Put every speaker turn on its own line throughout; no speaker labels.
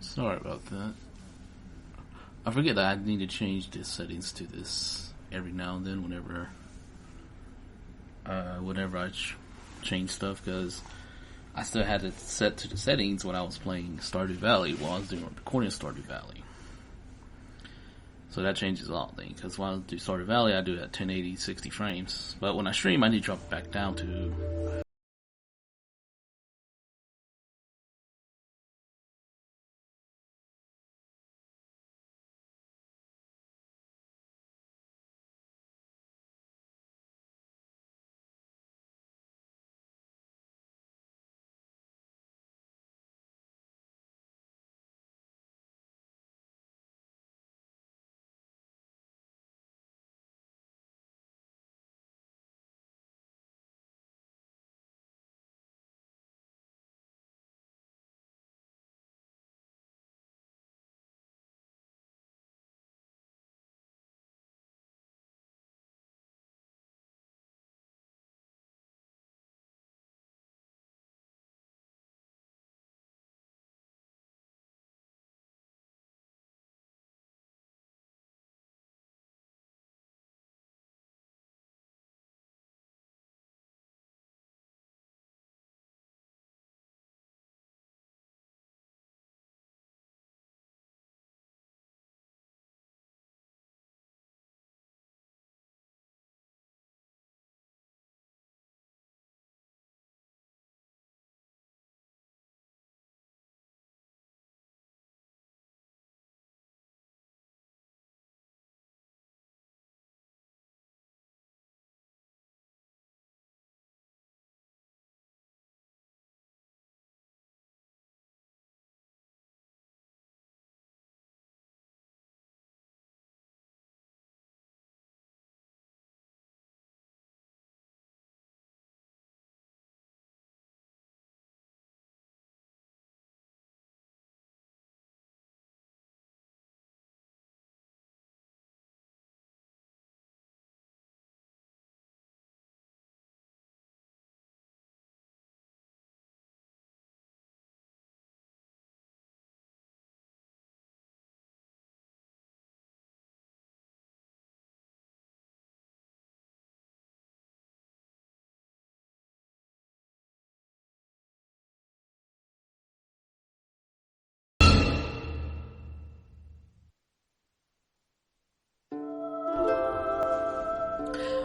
Sorry about that. I forget that I need to change the settings to this every now and then whenever I change stuff, because I still had it set to the settings when I was playing Stardew Valley while I was doing recording Stardew Valley. So that changes a lot of things, because when I do Stardew Valley I do it at 1080 60 frames, but when I stream I need to drop it back down to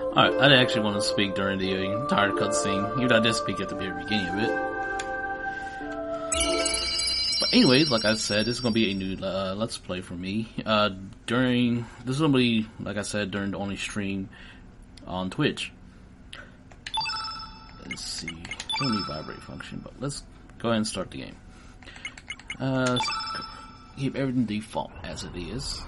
Alright, I didn't actually want to speak during the entire cutscene, even though I did speak at the very beginning of it. But anyways, like I said, this is going to be a new Let's Play for me. This is going to be, like I said, during the only stream on Twitch. Let's see, don't need vibrate function, but let's go ahead and start the game. Keep everything default as it is.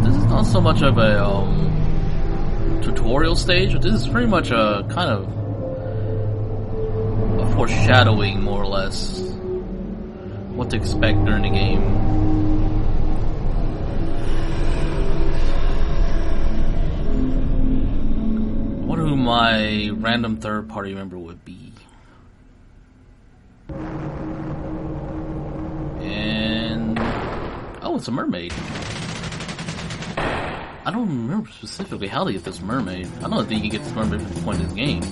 This is not so much of a tutorial stage, but this is pretty much a kind of a foreshadowing, more or less, what to expect during the game. I wonder who my random third party member would be. And oh, it's a mermaid. I don't remember specifically how to get this mermaid. I don't think you get this mermaid at the point of this game.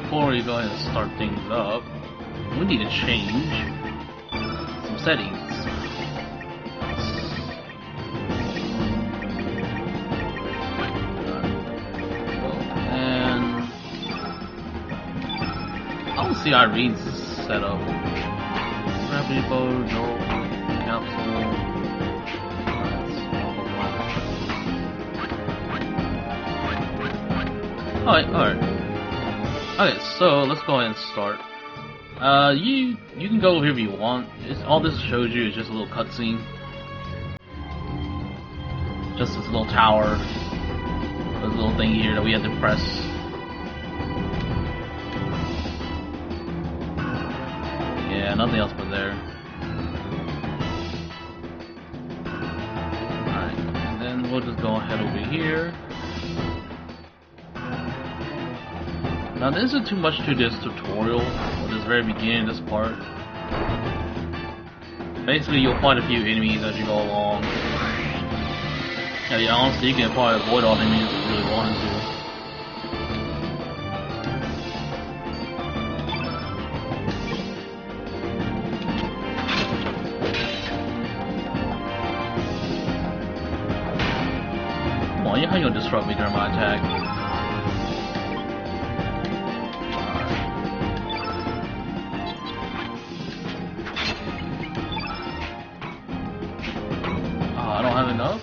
Before we go ahead and start things up, we need to change some settings. And I don't see Irene's setup. Gravity bow, no capsule. Alright. Okay, so let's go ahead and start. You can go wherever you want. All this shows you is just a little cutscene. Just this little tower. This little thing here that we have to press. Yeah, nothing else but there. Alright, and then we'll just go ahead over here. Now there isn't too much to this tutorial, or this very beginning, this part. Basically you'll fight a few enemies as you go along. Yeah, honestly you can probably avoid all the enemies if you really wanted to. Come on, how you gonna disrupt me during my attack? I don't have enough?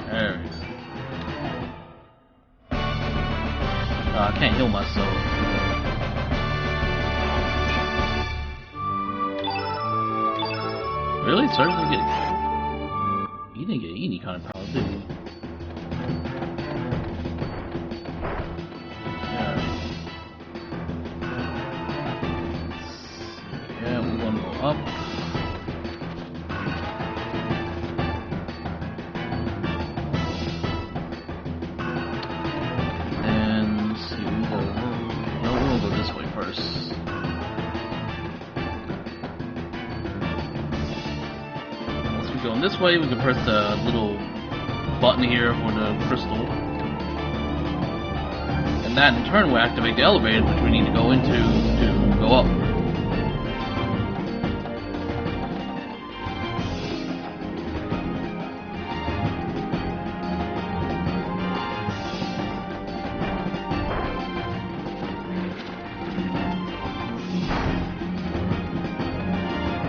There we go. I can't heal myself. Really? Surge didn't get... He didn't get any kind of power, did he? Yeah, we're gonna go up. And let's see, we're gonna go this way first. Going this way, we can press the little button here for the crystal, and that in turn will activate the elevator, which we need to go into to go up.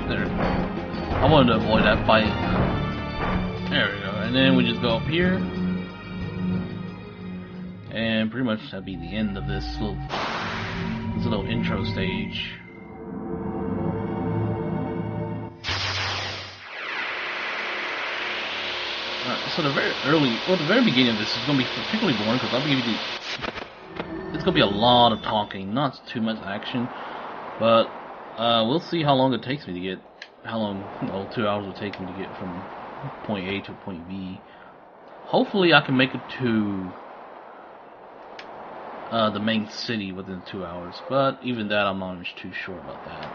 There. I wanted to avoid that fight. There we go. And then we just go up here. And pretty much that'd be the end of this little intro stage. Alright, so the very beginning of this is going to be particularly boring because it's going to be a lot of talking, not too much action. But we'll see how long it takes me to get. How long, 2 hours will take me to get from point A to point B. Hopefully I can make it to the main city within 2 hours, but even that I'm not too sure about that.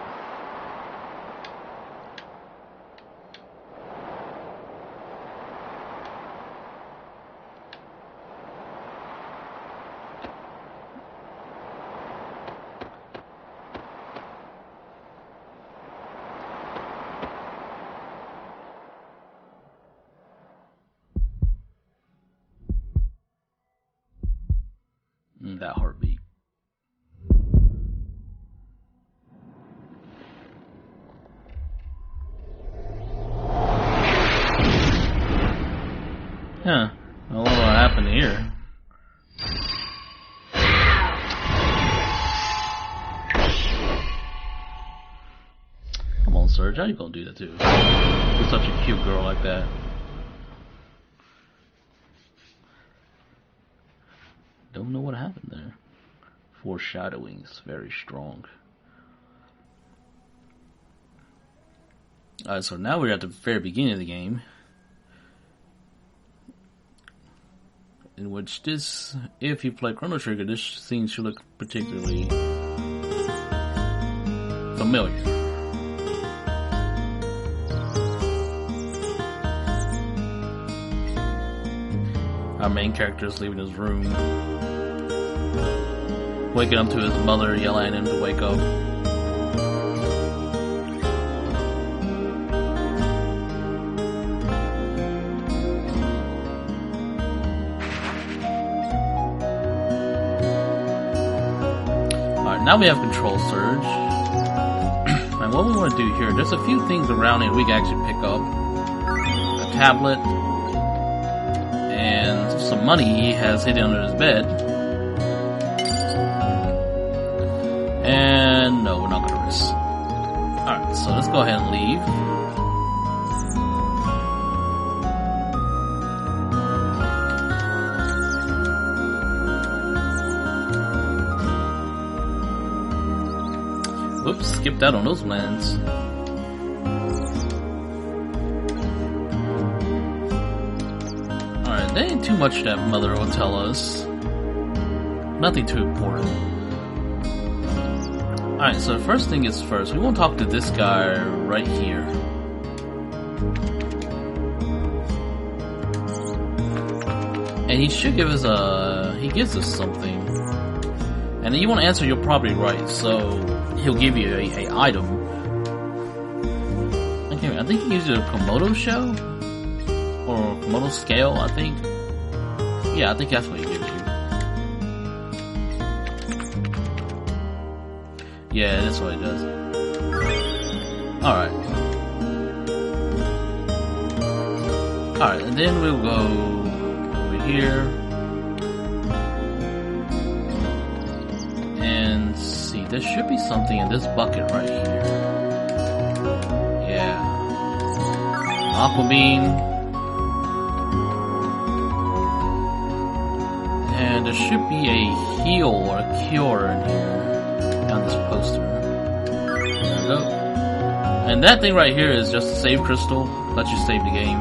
That heartbeat. Huh. I don't know what happened here. Come on, Surge. How you gonna do that too? You're such a cute girl like that. Don't know what happened there. Foreshadowing's very strong. Alright, so now we're at the very beginning of the game. In which this, if you play Chrono Trigger, this scene should look particularly familiar. Our main character is leaving his room, waking up to his mother yelling at him to wake up. now we have Control Surge. And what we want to do here, there's a few things around here we can actually pick up. A tablet. And some money he has hidden under his bed. And no, we're not going to risk. Alright, so let's go ahead and leave. Whoops, skipped out on those lands. Alright, there ain't too much that Mother will tell us. Nothing too important. Alright, so the first thing is first, we want to talk to this guy right here. And he should give us he gives us something. And you want to answer, you're probably right, so he'll give you a item. Okay, I think he gives you a Komodo shell? Or Komodo scale, I think. Yeah, I think that's what he gives you. Yeah, that's what it does. Alright. Alright, and then we'll go over here. And see, there should be something in this bucket right here. Yeah. Aqua Beam. And there should be a heal or a cure in here. On this poster. There we go. And that thing right here is just a save crystal. Let you save the game.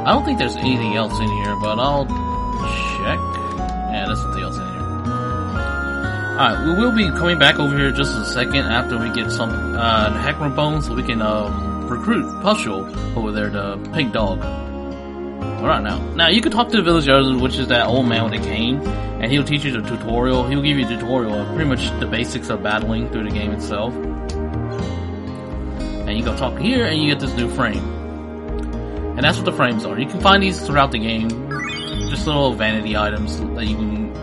I don't think there's anything else in here, but I'll check. Yeah, there's something else in here. Alright, we will be coming back over here just a second after we get some Heckler bones so we can recruit Pushel over there, the pink dog. Alright, now you can talk to the villager, which is that old man with a cane. And he'll teach you the tutorial. He'll give you a tutorial of pretty much the basics of battling through the game itself. And you go talk here, and you get this new frame. And that's what the frames are. You can find these throughout the game. Just little vanity items that you can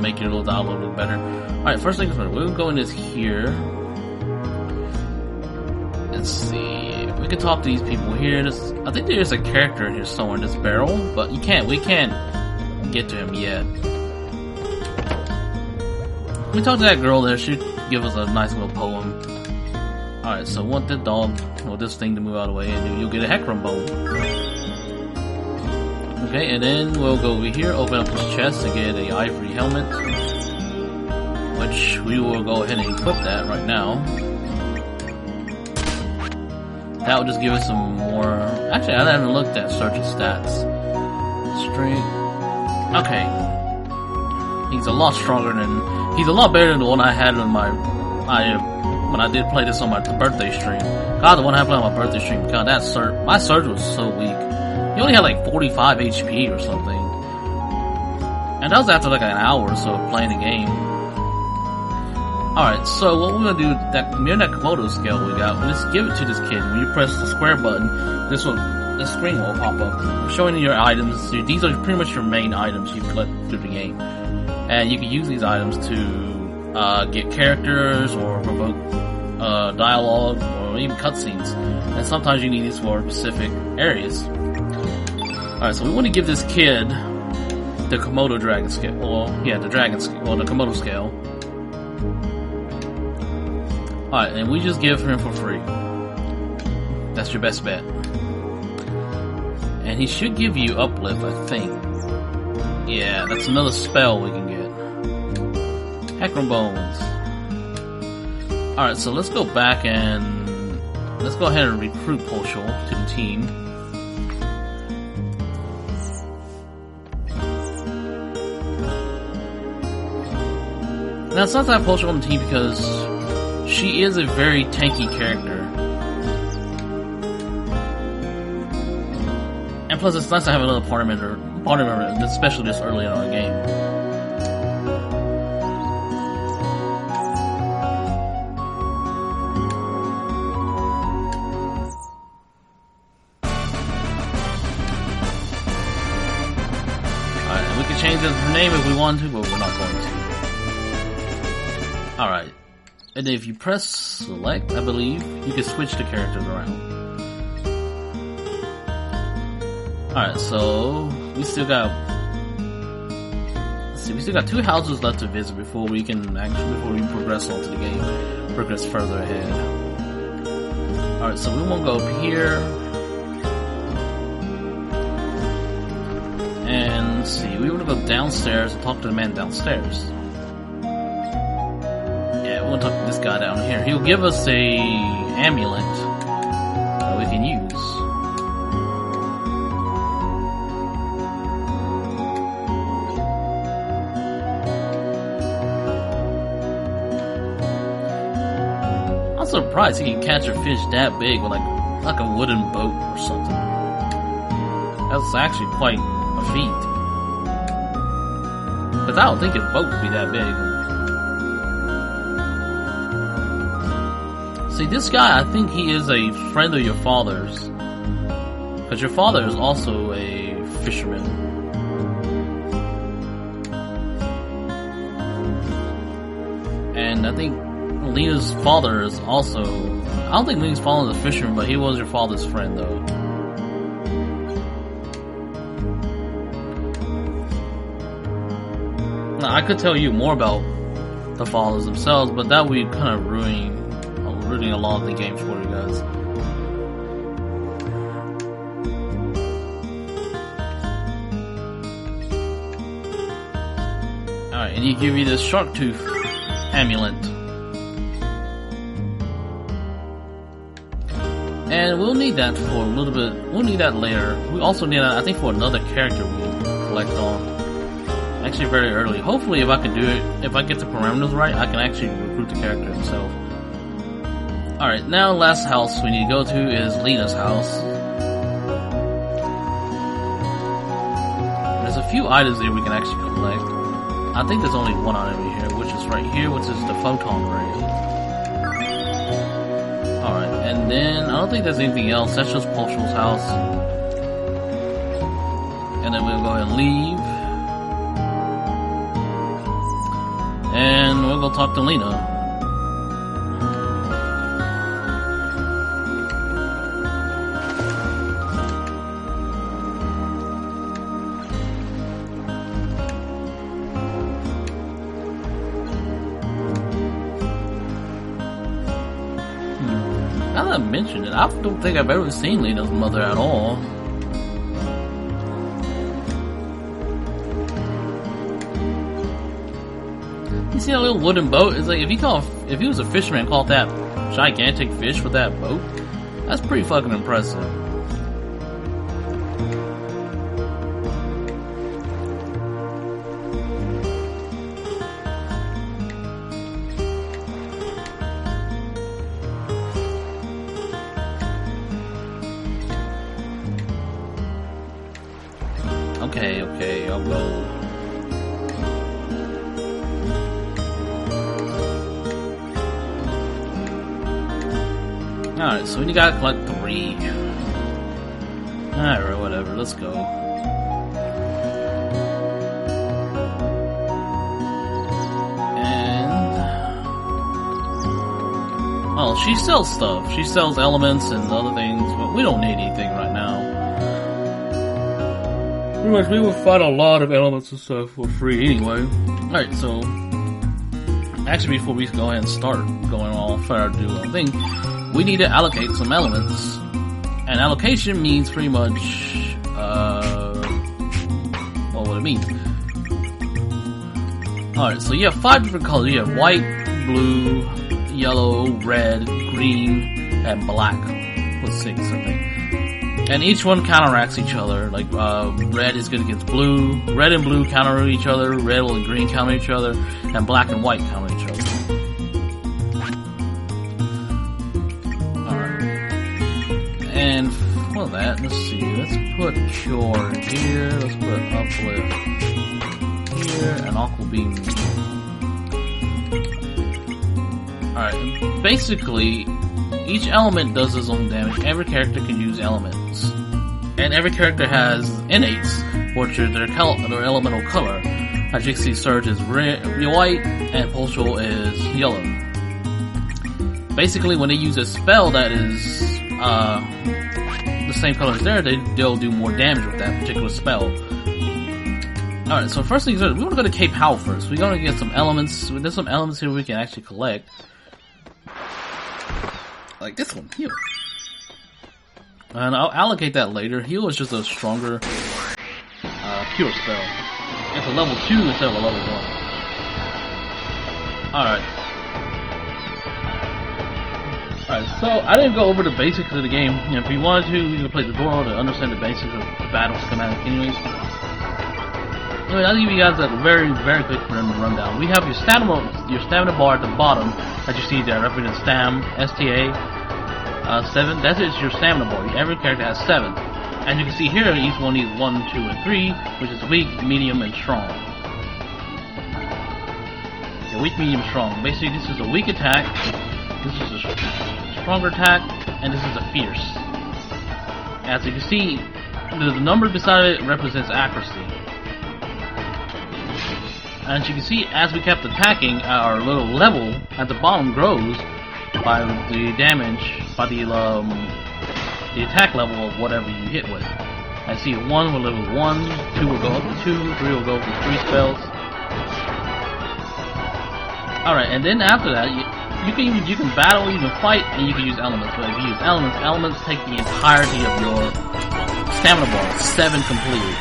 make your little download look better. Alright, first thing first, we'll go in this here. Let's see. We can talk to these people here. I think there's a character in here somewhere in this barrel, but we can't get to him yet. We talked to that girl there, she'd give us a nice little poem. Alright, so want the dog, or this thing to move out of the way, and you'll get a Heckrum bone. Okay, and then we'll go over here, open up this chest to get a ivory helmet. Which we will go ahead and equip that right now. That will just give us some more... Actually, I haven't looked at searching stats. Strength... Okay. He's a lot stronger than... He's a lot better than the one I had in my... when I did play this on my birthday stream. God, the one I played on my birthday stream. God, that surge... My surge was so weak. He only had like 45 HP or something. And that was after like an hour or so of playing the game. Alright, so what we're gonna do, that Komodo scale we got, let's give it to this kid. When you press the square button, this screen will pop up, showing you your items. These are pretty much your main items you collect through the game. And you can use these items to get characters, or provoke dialogue, or even cutscenes. And sometimes you need these for specific areas. Alright, so we want to give this kid the Komodo dragon scale. Well, yeah, the dragon scale, well, the Komodo scale. Alright, and we just give him for free. That's your best bet. And he should give you uplift, I think. Yeah, that's another spell we can get. Heckrum bones. Alright, so let's go back and... let's go ahead and recruit Poshel to the team. Now, it's not that Poshel on the team because... she is a very tanky character. And plus it's nice to have another party member, especially this early in our game. Alright, and we can change her name if we want to, but we're not going to. Alright. And if you press select, I believe, you can switch the characters around. Alright, so we still got two houses left to visit before we progress onto the game, progress further ahead. Alright, so we won't go up here. And let's see, we want to go downstairs and talk to the man downstairs. Yeah, we want to talk to this guy down here. He'll give us a amulet that we can use. I'm surprised he can catch a fish that big with like a wooden boat or something. That's actually quite a feat. Because I don't think his boat would be that big. See, this guy, I think he is a friend of your father's. Because your father is also a fisherman. And I think Lena's father is also... I don't think Lena's father is a fisherman, but he was your father's friend, though. Now, I could tell you more about the fathers themselves, but that would be kind of ruining a lot of the games for you guys. Alright, and he give you this shark tooth amulet. And we'll need that for a little bit. We'll need that later. We also need that, I think, for another character we collect on. Actually, very early. Hopefully, if I can do it, if I get the parameters right, I can actually recruit the character himself. Alright, now last house we need to go to is Lena's house. There's a few items here we can actually collect. I think there's only one item here, which is right here, which is the photon ray. Alright, and then I don't think there's anything else. That's just Pultral's house. And then we'll go ahead and leave. And we'll go talk to Lena. Now that I mentioned it, I don't think I've ever seen Lena's mother at all. You see that little wooden boat? It's like if he was a fisherman and caught that gigantic fish with that boat, that's pretty fucking impressive. Okay, I'll go. Alright, so we gotta collect 3. Alright, whatever, let's go. And... well, she sells stuff. She sells elements and other things, but we don't need anything right now. Pretty much, we will find a lot of elements and stuff for free anyway. Alright, so... actually, before we go ahead and start going on further to do one thing, we need to allocate some elements. And allocation means pretty much, well, what it means. Alright, so you have 5 different colors. You have white, blue, yellow, red, green, and black. With 6, I think. And each one counteracts each other. Like, red is good against blue, red and blue counter each other, red and green counter each other, and black and white counter each other. Alright. And for that, let's see, let's put Cure here, let's put Uplift here, and Aqua Beam. Alright, basically, each element does its own damage. Every character can use elements. And every character has innates, which are their elemental color. And As you can see, Surge is red, white, and Pulsal is yellow. Basically, when they use a spell that is the same color as they'll do more damage with that particular spell. Alright, so first things first, we want to go to Cape Howl first. We're going to get some elements. There's some elements here we can actually collect. Like this one, Heal. And I'll allocate that later. Heal is just a stronger pure spell. It's a level 2 instead of a level 1. Alright. Alright, so I didn't go over the basics of the game. You know, if you wanted to, you can play the tutorial to understand the basics of the battle schematic anyways. Anyway, I'll give you guys a very, very quick rundown. We have your stamina bar at the bottom, as you see there, representing Stam, STA, 7. That is your stamina bar. Every character has 7. And you can see here, each one needs 1, 2, and 3, which is weak, medium, and strong. Okay, weak, medium, strong. Basically, this is a weak attack, this is a stronger attack, and this is a fierce. As you can see, the number beside it represents accuracy. And as you can see, as we kept attacking, our little level at the bottom grows by the damage, by the attack level of whatever you hit with. I see 1 will level 1, 2 will go up to 2, 3 will go up to 3 spells. Alright, and then after that, you can battle, you can fight, and you can use elements. But if you use elements take the entirety of your stamina bar, 7 completely.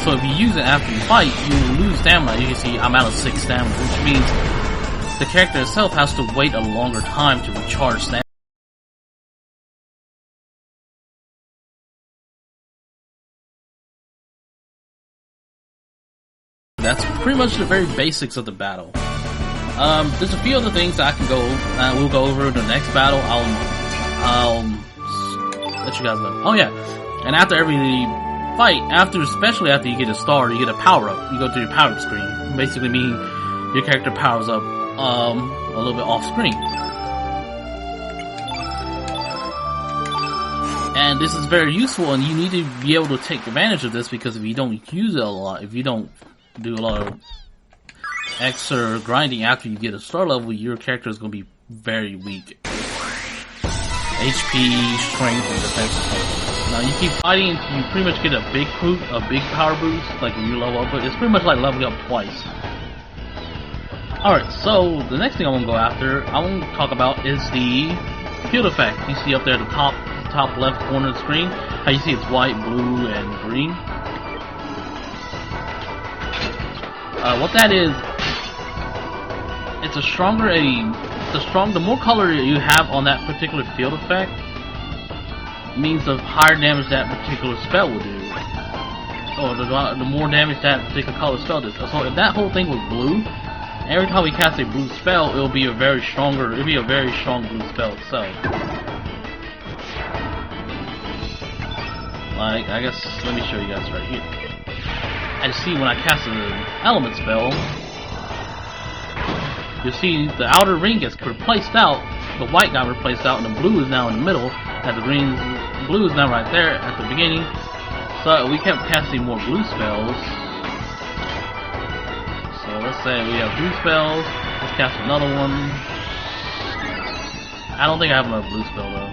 So if you use it after you fight, you lose stamina. You can see I'm out of 6 stamina, which means the character itself has to wait a longer time to recharge stamina. That's pretty much the very basics of the battle. There's a few other things that I can we'll go over in the next battle. I'll let you guys know. Oh yeah, and after every fight, especially after you get a star, you get a power up. You go to your power up screen, basically meaning your character powers up a little bit off screen. And this is very useful, and you need to be able to take advantage of this, because if you don't use it a lot, if you don't do a lot of extra grinding after you get a star level, your character is going to be very weak. HP, strength, and defense. Now you keep fighting until you pretty much get a big power boost, like when you level up, but it's pretty much like leveling up twice. Alright, so the next thing I want to go after, I want to talk about is the field effect. You see up there at the top left corner of the screen, how you see it's white, blue, and green. What that is, it's the more color you have on that particular field effect means the higher damage that particular spell will do, or the more damage that particular color spell does. So if that whole thing was blue, every time we cast a blue spell, it'll be a very strong blue spell itself. Like, I guess, let me show you guys right here. And see, when I cast an element spell, you'll see the outer ring gets replaced out, the white got replaced out, and the blue is now in the middle, and the blue is now right there at the beginning. So we kept casting more blue spells. So let's say we have blue spells, let's cast another one. I don't think I have another blue spell though.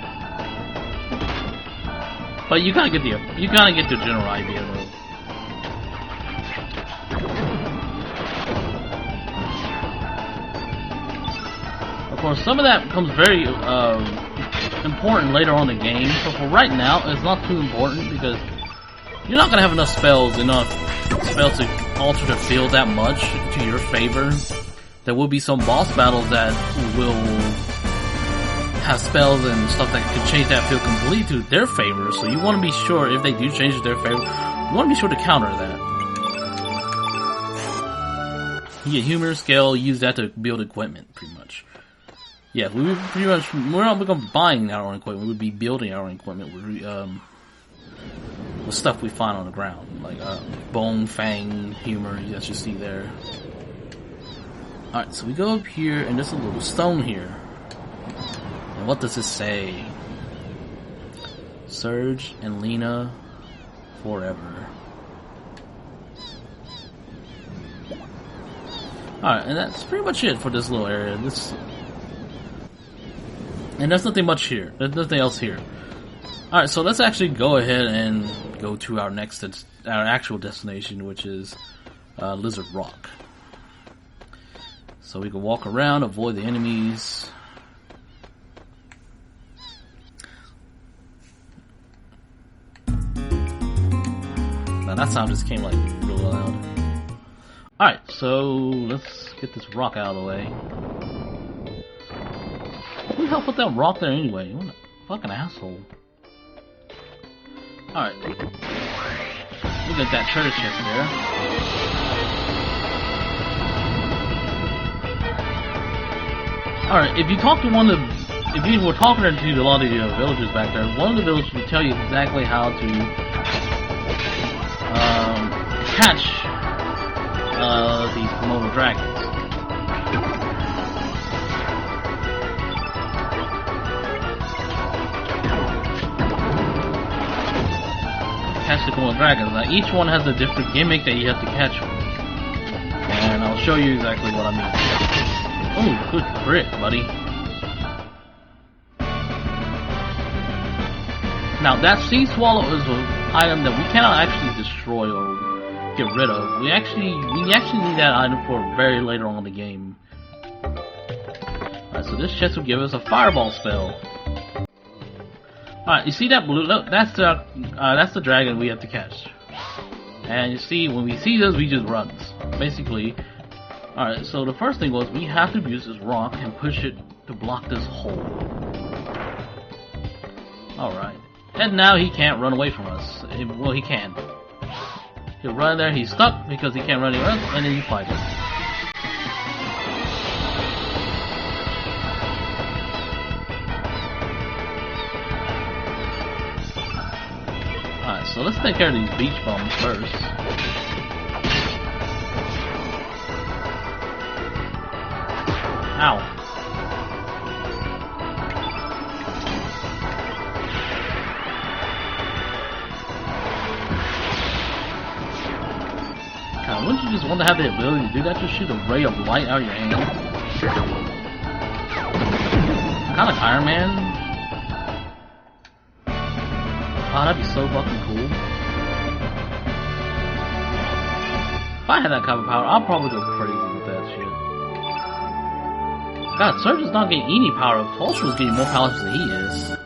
But you kinda get the general idea though. Of course, some of that becomes very important later on in the game, but for right now, it's not too important because you're not going to have enough spells to alter the field that much to your favor. There will be some boss battles that will have spells and stuff that can change that field completely to their favor, so you want to be sure, if they do change it to their favor, you want to be sure to counter that. You get humor, scale, use that to build equipment, pretty much. Yeah, we're not going to be buying our own equipment, we'd be building our own equipment with stuff we find on the ground, like bone, fang, humor, as you see there. Alright, so we go up here, and there's a little stone here. And what does this say? Surge and Lena forever. Alright, and that's pretty much it for this little area. And there's nothing much here. There's nothing else here. Alright, so let's actually go ahead and go to our actual destination, which is Lizard Rock. So we can walk around, avoid the enemies. Now that sound just came like real loud. Alright, so let's get this rock out of the way. Who the hell put that rock there anyway? What a fucking asshole. Alright. Look at that treasure chest there. Alright, if you talk to if you were talking to a lot of the villagers back there, one of the villagers would tell you exactly how to catch these Komodo dragons. Catch the Komodo dragons. Now each one has a different gimmick that you have to catch with. And I'll show you exactly what I mean. Oh, good crit, buddy. Now that sea swallow is an item that we cannot actually destroy or get rid of. We actually need that item for very later on in the game. Alright, so this chest will give us a fireball spell. Alright, you see that blue? Look, that's the dragon we have to catch. And you see, when we see this, we just run. Basically. Alright, so the first thing was we have to use this rock and push it to block this hole. Alright. And now he can't run away from us. Well, he can. He'll run there, he's stuck because he can't run anywhere else, and then you fight him. Alright, so let's take care of these beach bums first. Ow. God, wouldn't you just want to have the ability to do that? Just shoot a ray of light out of your hand? Kind of like Iron Man. Oh, that'd be so fucking cool. If I had that kind of power, I'd probably go crazy with that shit. God, Surge is not getting any power. Pulsar is getting more power than he is.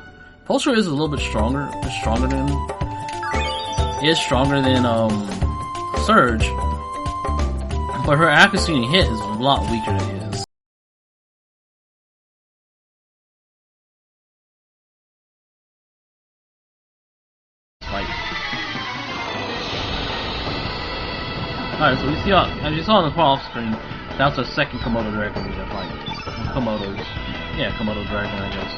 Pulsar is a little bit stronger. Is stronger than Surge. But her accuracy and hit is a lot weaker than his. Alright, so we see, as you saw on the far off screen, that's the second Komodo dragon we have fighting. Komodos. Yeah, Komodo dragon, I guess.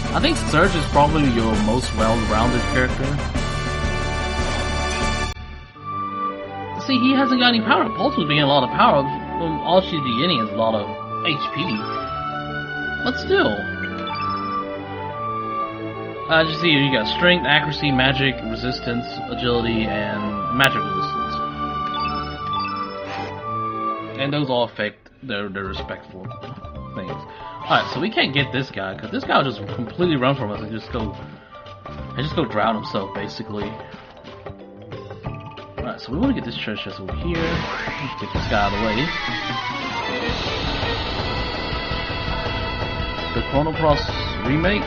I think Surge is probably your most well-rounded character. See, he hasn't got any power. Pulse was getting a lot of power. All she's getting is a lot of HP. But still. As you see, you got strength, accuracy, magic, resistance, agility, and magic resistance. And those all affect their respectful things. Alright, so we can't get this guy, because this guy will just completely run from us and just go drown himself, basically. Alright, so we want to get this treasure chest over here. Let's get this guy out of the way. The Chrono Cross remake?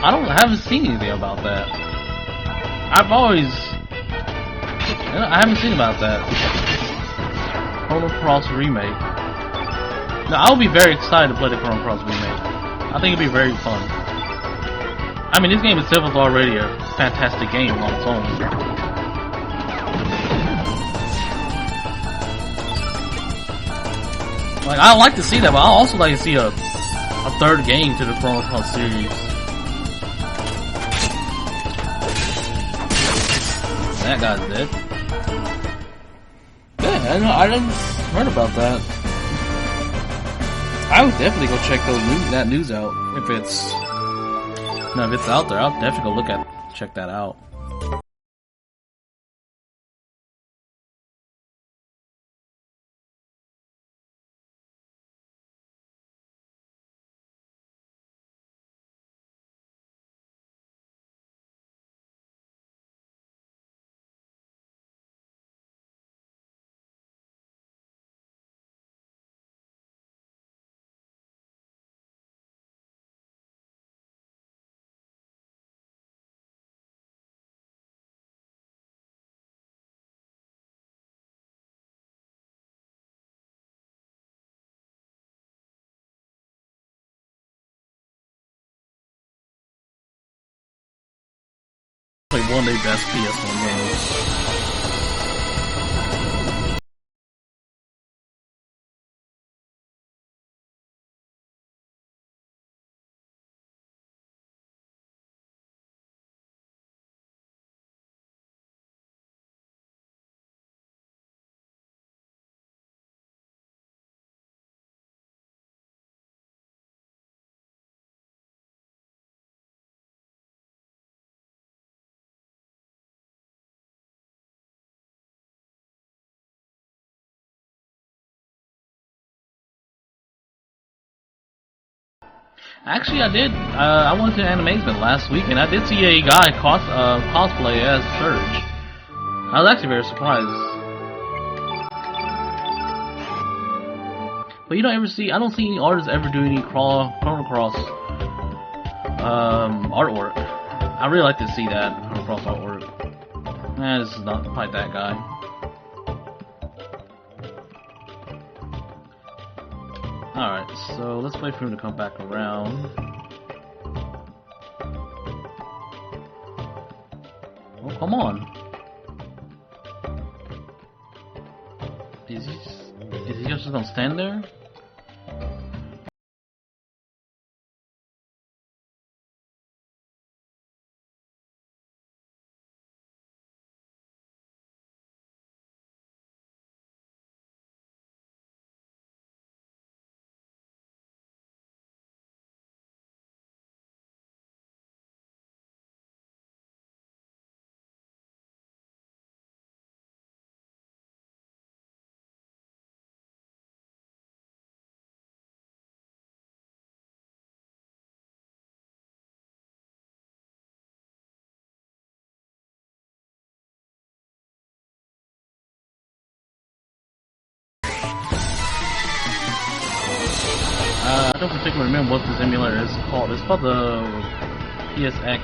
I haven't seen anything about that. I haven't seen about that. Chrono Cross remake. Now, I would be very excited to play the Chrono Cross remake. I think it'd be very fun. I mean, this game itself is already a fantastic game on its own. Like, I like to see that, but I also like to see a third game to the Chrono Cross series. That guy's dead. Yeah, I didn't heard about that. I would definitely go check that news out if it's out there. I'll definitely go check that out. Play one of their best PS1 games. Actually, I did. I went to Animazement last week, and I did see a guy cosplay as Surge. I was actually very surprised. But you don't ever see. I don't see any artists ever do any Chrono Cross artwork. I really like to see that Chrono Cross artwork. This is not quite that guy. Alright, so let's wait for him to come back around. Oh, come on. Is he just gonna stand there? I don't particularly remember what this emulator is called. It's called the PSX.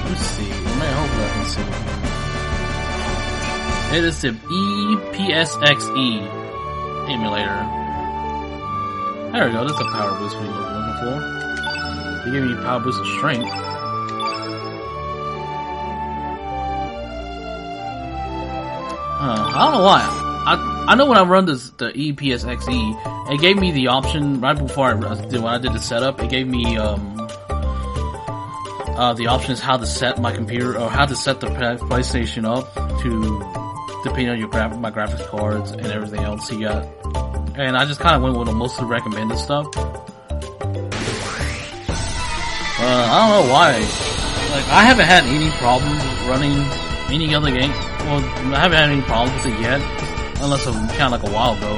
Let's see. Man, hopefully I can see. It is the EPSXE emulator. There we go. That's a power boost we were looking for. They give me power boost of strength. I don't know why. I know when I run the EPSXE, it gave me the option right before when I did the setup. It gave me the option is how to set my computer, or how to set the PlayStation up to, depending on your my graphics cards and everything else you got. And I just kind of went with most of the recommended stuff. I don't know why. Like, I haven't had any problems running any other game. Well, I haven't had any problems with it yet, unless it was kind of like a while ago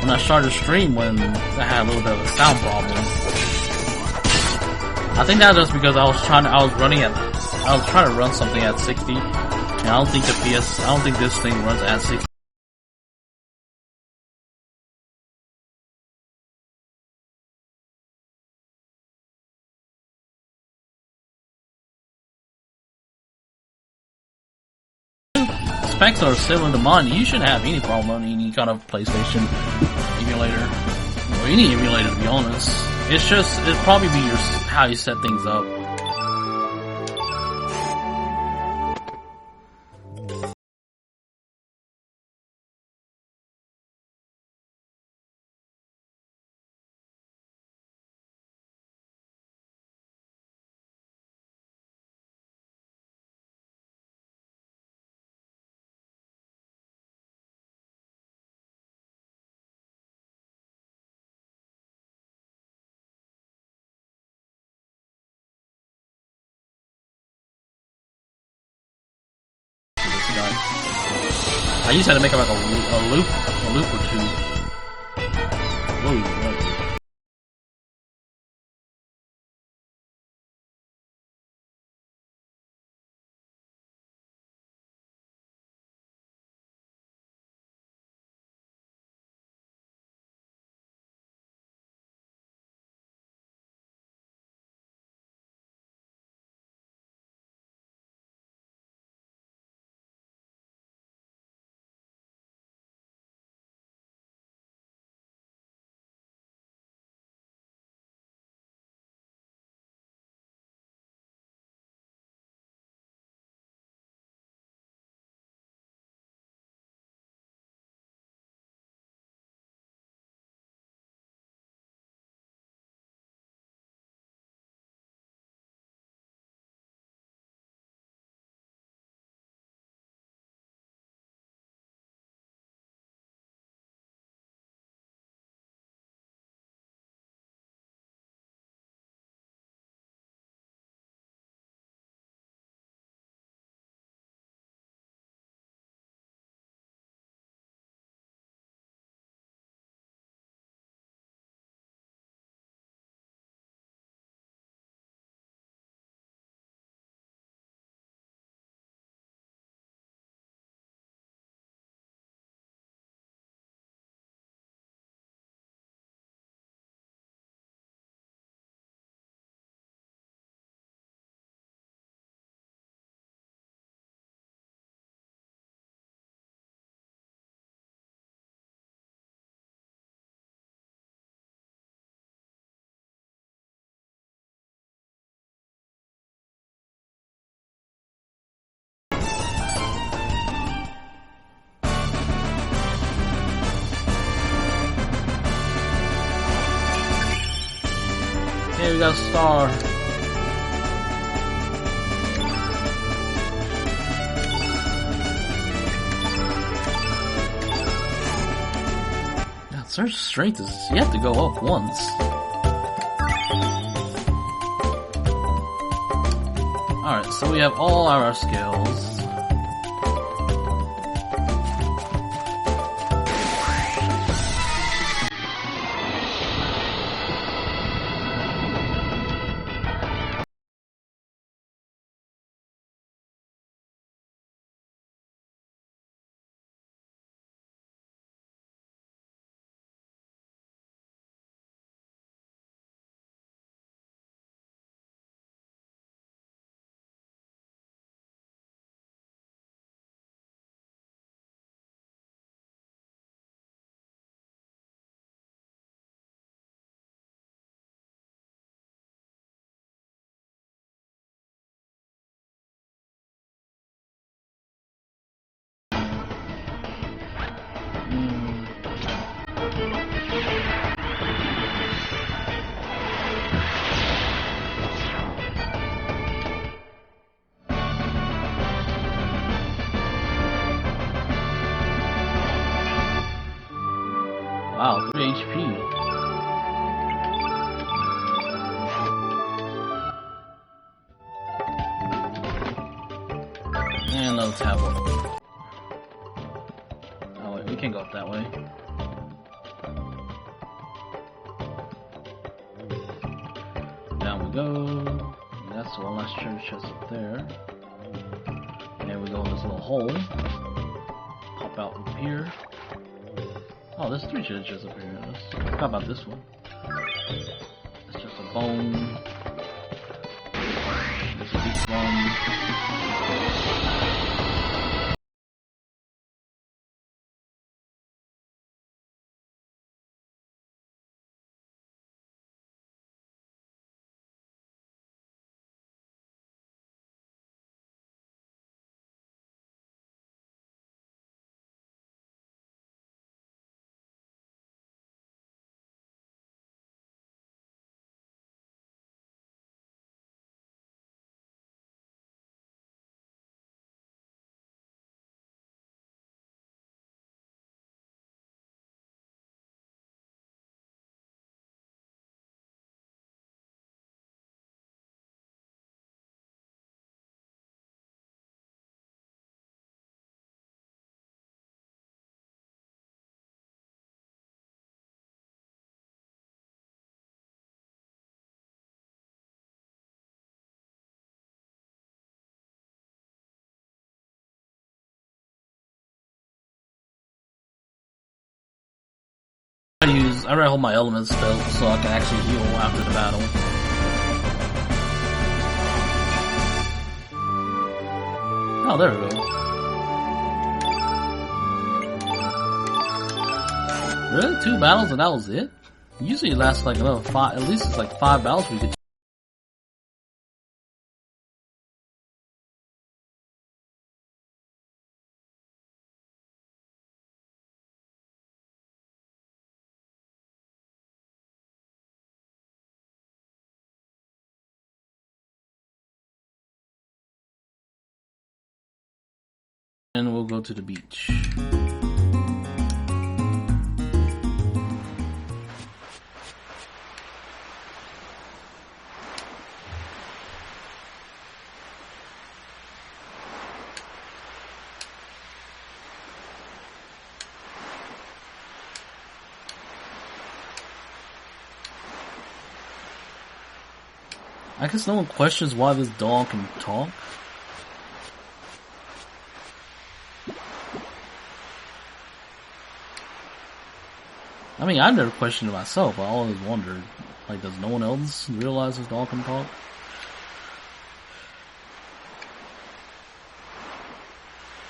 when I started stream when I had a little bit of a sound problem. I think that was just because I was trying to run something at 60, and I don't think this thing runs at 60. Specs are similar to mine. You shouldn't have any problem running any kind of PlayStation emulator, or any emulator, to be honest. It'd probably be how you set things up. I used to have to make like a loop or two. Whoa. Hey, we got a star. Yeah, search strength is you have to go up once. Alright, so we have all our skills. And another tablet. Oh wait, we can't go up that way. Down we go. That's the one last treasure chest up there. And we go in this little hole. Pop out up here. Oh, there's 3 treasure chests up here. How about this one? It's just a bone. There's a big bone. I rather hold my elements spell so I can actually heal after the battle. Oh, there we go. Really? 2 battles and that was it? Usually it lasts like another 5, at least it's like 5 battles we could. And we'll go to the beach. I guess no one questions why this dog can talk. I mean, I've never questioned it myself. I always wondered, like, does no one else realize this dog can talk?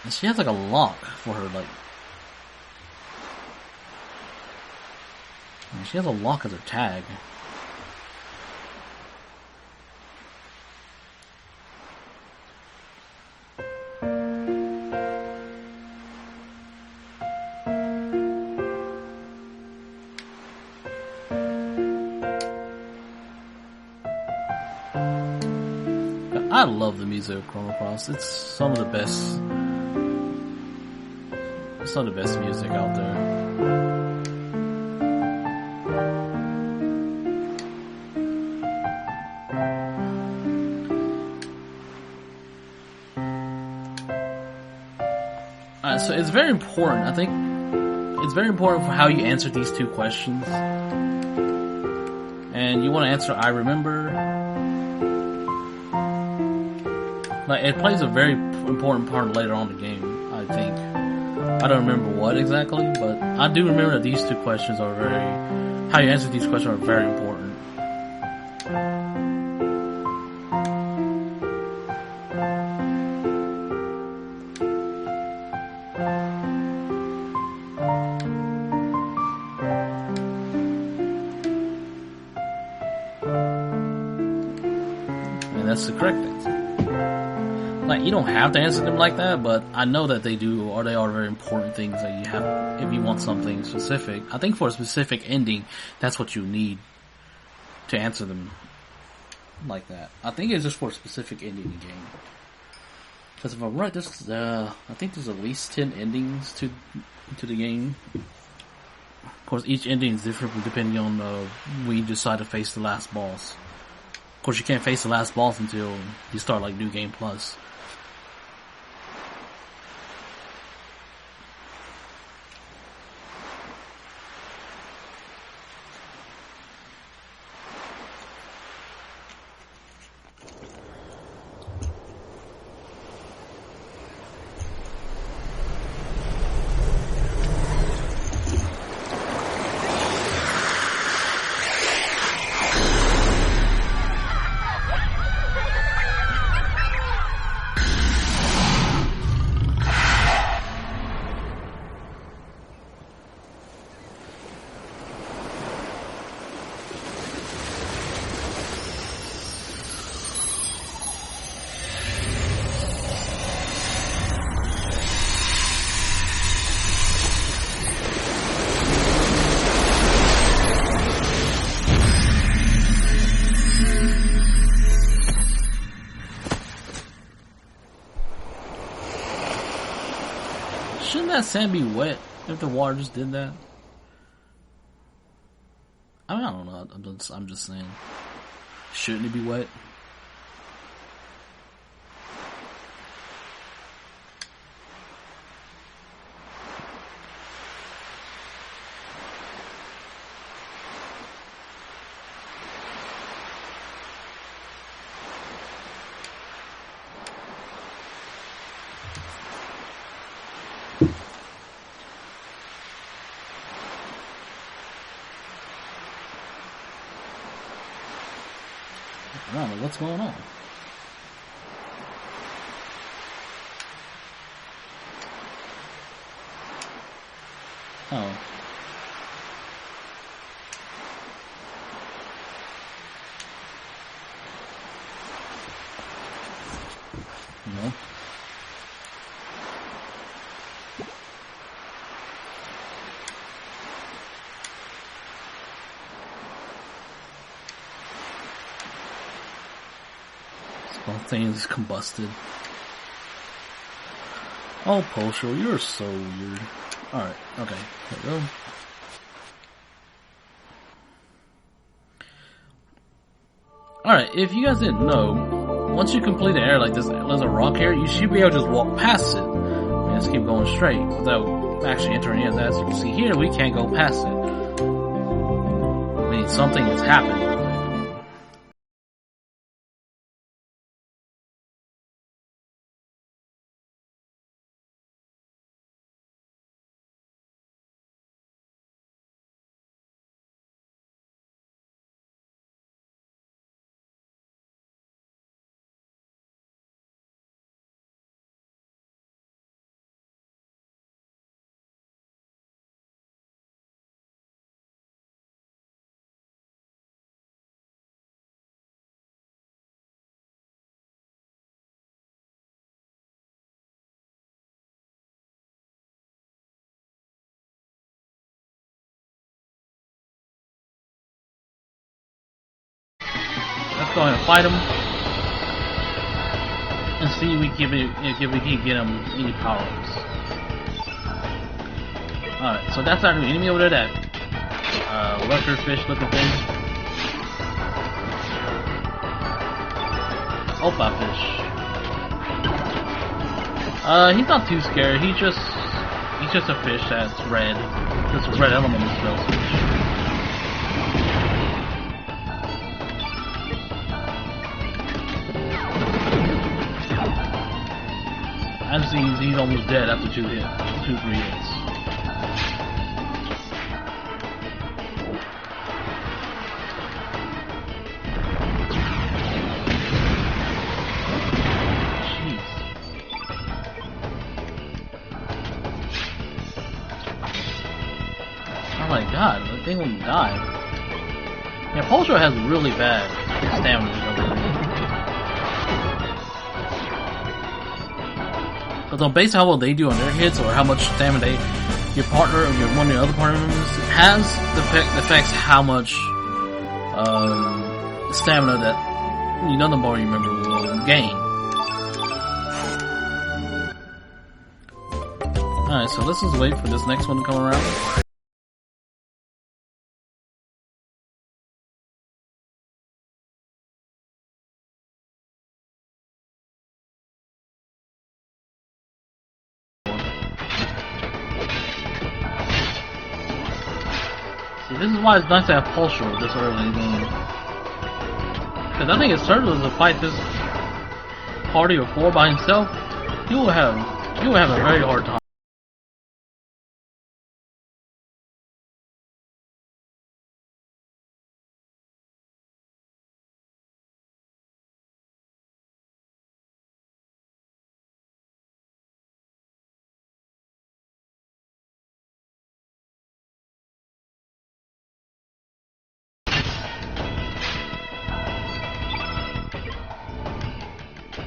And she has like a lock for her, like, I mean, she has a lock as her tag. I love the music of Chrono Cross. It's some of the best music out there. Alright, so it's very important. I think it's very important for how you answer these 2 questions. And you want to answer I remember. Like, it plays a very important part later on in the game, I think. I don't remember what exactly, but I do remember that these 2 questions are how you answer these questions are very important. And that's the correct answer. Like, you don't have to answer them like that, but I know that they do, or they are very important things that you have, if you want something specific. I think for a specific ending, that's what you need to answer them like that. I think it's just for a specific ending in the game. Because if I'm right, I think there's at least 10 endings to the game. Of course, each ending is different depending on when you decide to face the last boss. Of course, you can't face the last boss until you start like New Game Plus. that sand be wet if the water just did that? I mean, I don't know. I'm just saying. Shouldn't it be wet? I don't know what's going on. Oh. No. Things combusted. Oh, Posho, you're so weird. Alright, okay, there we go. Alright, if you guys didn't know, once you complete an area like this, there's a rock here, you should be able to just walk past it. And just keep going straight without actually entering it. As you can see here, we can't go past it. I mean, something has happened. Let's go ahead and fight him and see if we can get him any power-ups. Alright, so that's our new enemy over there, that leopard fish looking thing. Opa fish. He's not too scared, he's just a fish that's red. Just a red element spells fish. As he's almost dead after 3 hits. Jeez. Oh my god, that thing will die. Yeah, Pulsar has really bad stamina recovery. But based on how well they do on their hits, or how much stamina your partner or one of your other partner members has, affects how much stamina that another party member will gain. Alright, so let's just wait for this next one to come around. This is why it's nice to have Pulsar this early in the game. Because I think it's certain to fight this party of 4 by himself, you will have a very hard time.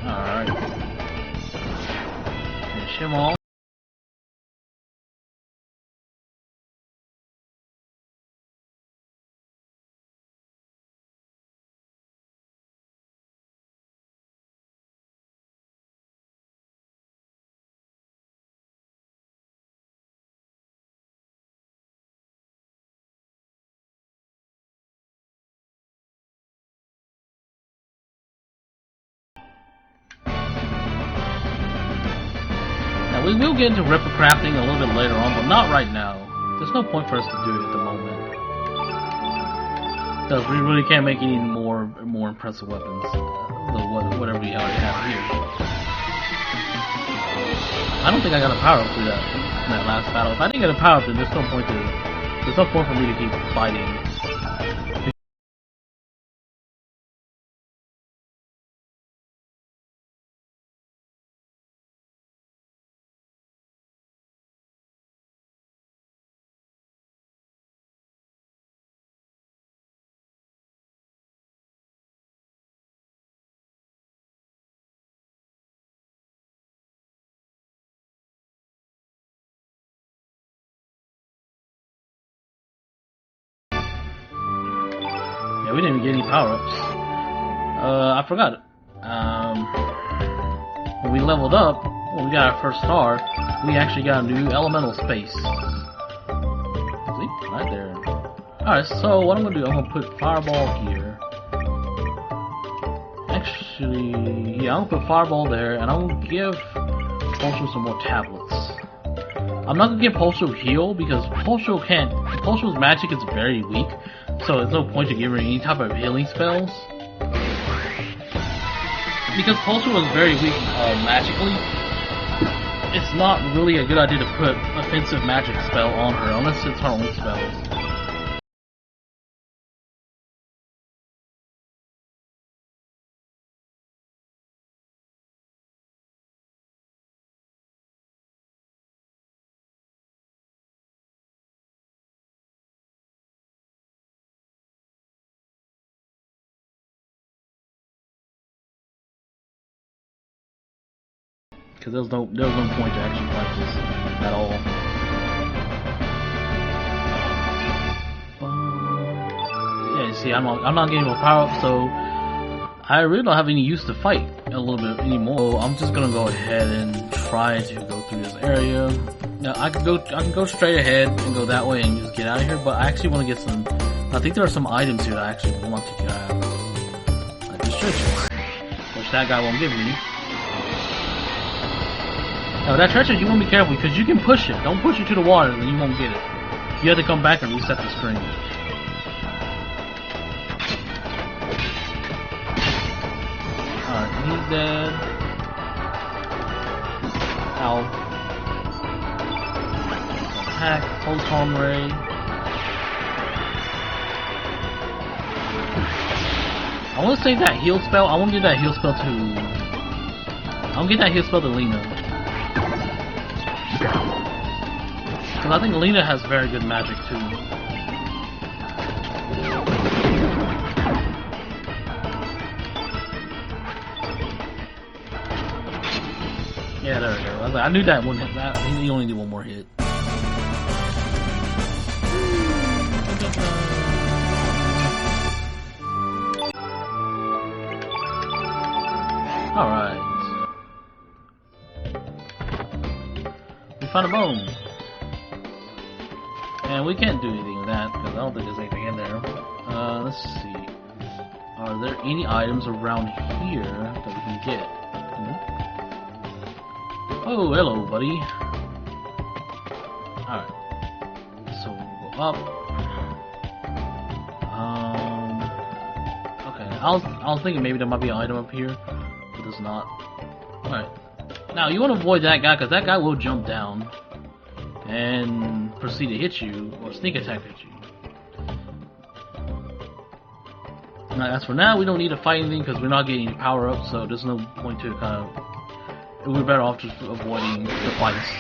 Alright. Finish him off. We will get into ripper crafting a little bit later on, but not right now. There's no point for us to do it at the moment. Because we really can't make any more impressive weapons. Whatever we already have here. I don't think I got a power up through that in that last battle. If I didn't get a power up, then there's no point for me to keep fighting. Yeah, we didn't even get any power-ups. I forgot. When we leveled up, when we got our first star, we actually got a new elemental space. See? Right there. Alright, so what I'm gonna do, I'm gonna put Fireball here. Actually, yeah, I'm gonna put Fireball there, and I'm gonna give Pulsar some more tablets. I'm not gonna give Pulsar heal, because Pulsar's magic is very weak. So there's no point to give her any type of healing spells. Because Pulsar was very weak magically, it's not really a good idea to put offensive magic spell on her, unless it's her own spells. Because there was no point to actually fight this at all. Yeah, you see, I'm not getting more power up, so I really don't have any use to fight a little bit anymore. So I'm just gonna go ahead and try to go through this area. Now I can go straight ahead and go that way and just get out of here. But I actually want to get some. I think there are some items here that I actually want to grab, like this treasure, which that guy won't give me. Now that treasure, you want to be careful because you can push it. Don't push it to the water, then you won't get it. You have to come back and reset the screen. Alright, he's dead. Ow. Attack, Photon Ray. I want to save that heal spell. I want to get that heal spell to. I'll get that heal spell to Lena. Because I think Lena has very good magic too. Yeah, there we go. I knew that one hit. He only did one more hit. Alright. We found a bone. And we can't do anything with that because I don't think there's anything in there. Let's see. Are there any items around here that we can get? Oh, hello, buddy. Alright. So we'll go up. Okay. I was thinking maybe there might be an item up here, but there's not. Alright. Now, you want to avoid that guy because that guy will jump down and proceed to hit you, or sneak attack at you. Now, as for now, we don't need to fight anything because we're not getting any power up, so there's no point to kind of. We're better off just avoiding the fights.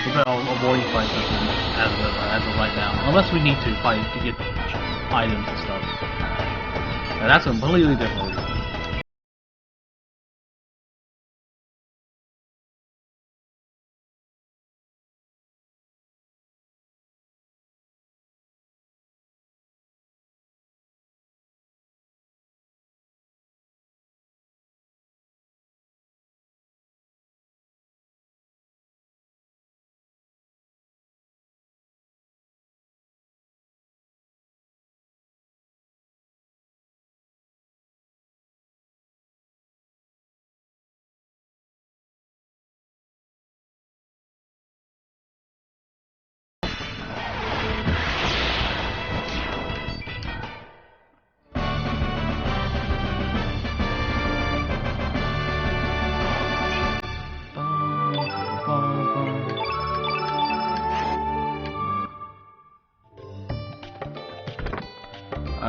We're better off avoiding fights as of right now, unless we need to fight to get items and stuff. Now, that's a completely different reason.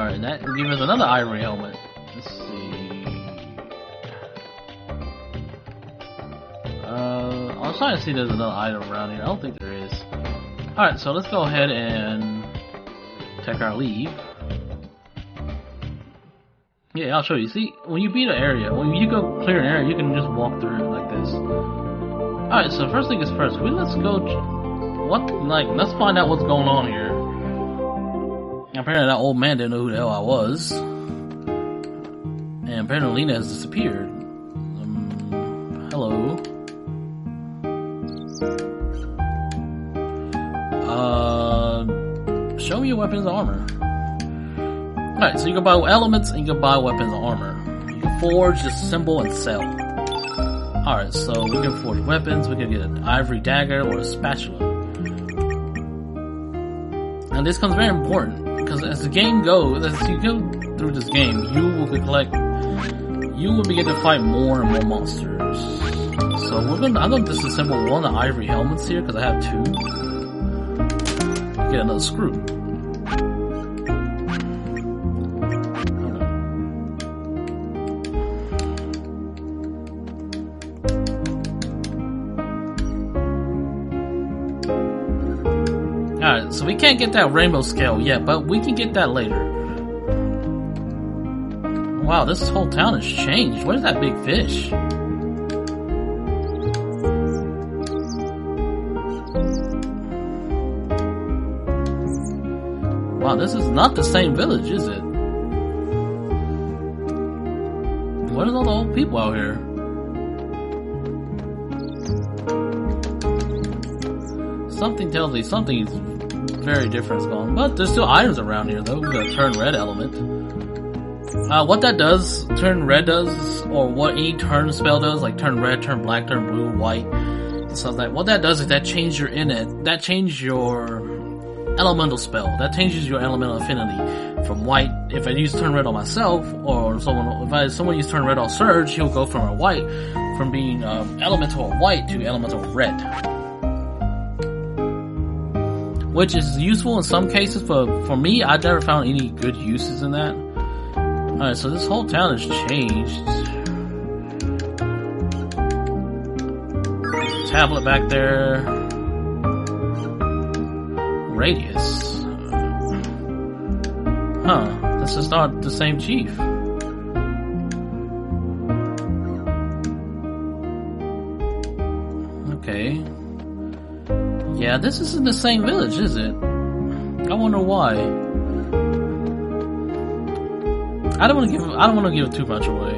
Alright, that will give us another ivory helmet. Let's see. I was trying to see if there's another item around here. I don't think there is. Alright, so let's go ahead and take our leave. Yeah, I'll show you. See, when you beat an area, when you go clear an area, you can just walk through it like this. Alright, so first thing is first. Let's go... let's find out what's going on here. Apparently that old man didn't know who the hell I was. And apparently Lena has disappeared. Hello. Show me your weapons and armor. Alright, so you can buy elements and you can buy weapons and armor. You can forge, assemble, and sell. Alright, so we can forge weapons, we can get an ivory dagger or a spatula. And this comes very important, because as the game goes, as you go through this game, you will begin to fight more and more monsters. So I'm gonna disassemble one of the ivory helmets here, because I have two. Get another screw. Alright, so we can't get that rainbow scale yet, but we can get that later. Wow, this whole town has changed. Where's that big fish? Wow, this is not the same village, is it? Where's all the old people out here? Something tells me something's very different is going on. But there's still items around here, though. We got a turn red element. What that does, turn red does, or what any turn spell does, like turn red, turn black, turn blue, white, and stuff like that. What that does is that changes your that changes your elemental spell. That changes your elemental affinity from white. If I use turn red on myself, or if someone use turn red on Surge, he'll go from being elemental white to elemental red. Which is useful in some cases, but for me, I've never found any good uses in that. Alright, so this whole town has changed. There's a tablet back there. Radius. Huh, this is not the same chief. Okay. Yeah, this isn't the same village, is it? I wonder why. I don't want to give too much away.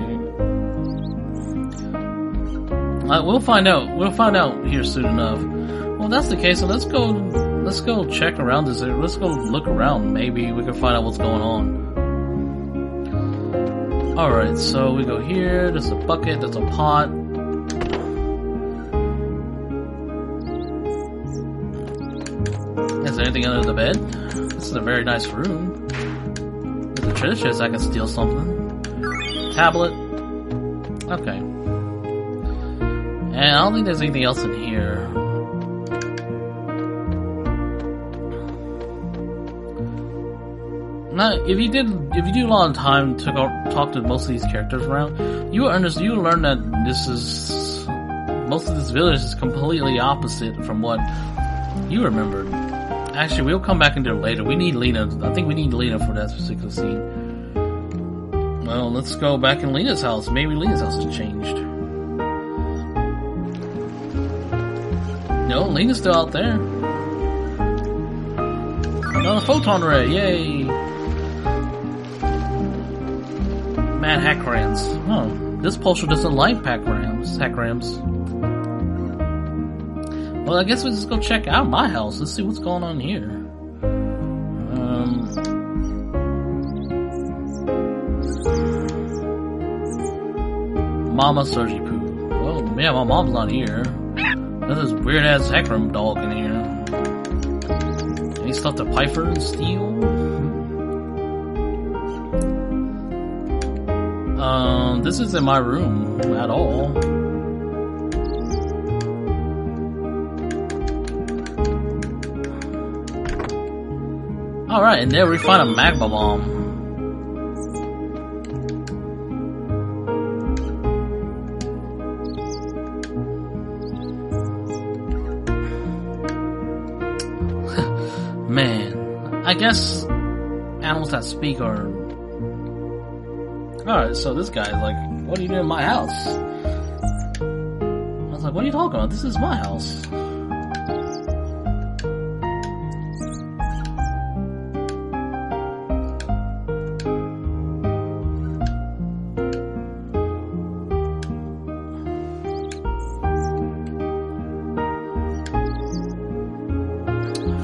We'll find out. We'll find out here soon enough. Well, that's the case. So let's go check around this area. Let's go look around. Maybe we can find out what's going on. All right. So we go here. There's a bucket. There's a pot. Is there anything under the bed? This is a very nice room. There's a treasure chest. I can steal something. Tablet. Okay. And I don't think there's anything else in here. Now, if you do a lot of time to talk to most of these characters around, you will learn that most of this village is completely opposite from what you remembered. Actually, we'll come back into it later. We need Lena. I think we need Lena for that particular scene. Well, let's go back in Lena's house. Maybe Lena's house has changed. No, Lena's still out there. Another photon ray, yay! Mad Hackrams. Oh, this poster doesn't like Hackrams. Well, I guess we'll just go check out my house. Let's see what's going on here. Mama Surgy Poo. Well, yeah, my mom's not here. There's this weird ass Hackram dog in here. Any stuff to Piper and steal? This isn't my room at all. Alright, and there we find a magma bomb. guess animals that speak are... Alright, so this guy's like, what are you doing in my house? I was like, what are you talking about? This is my house.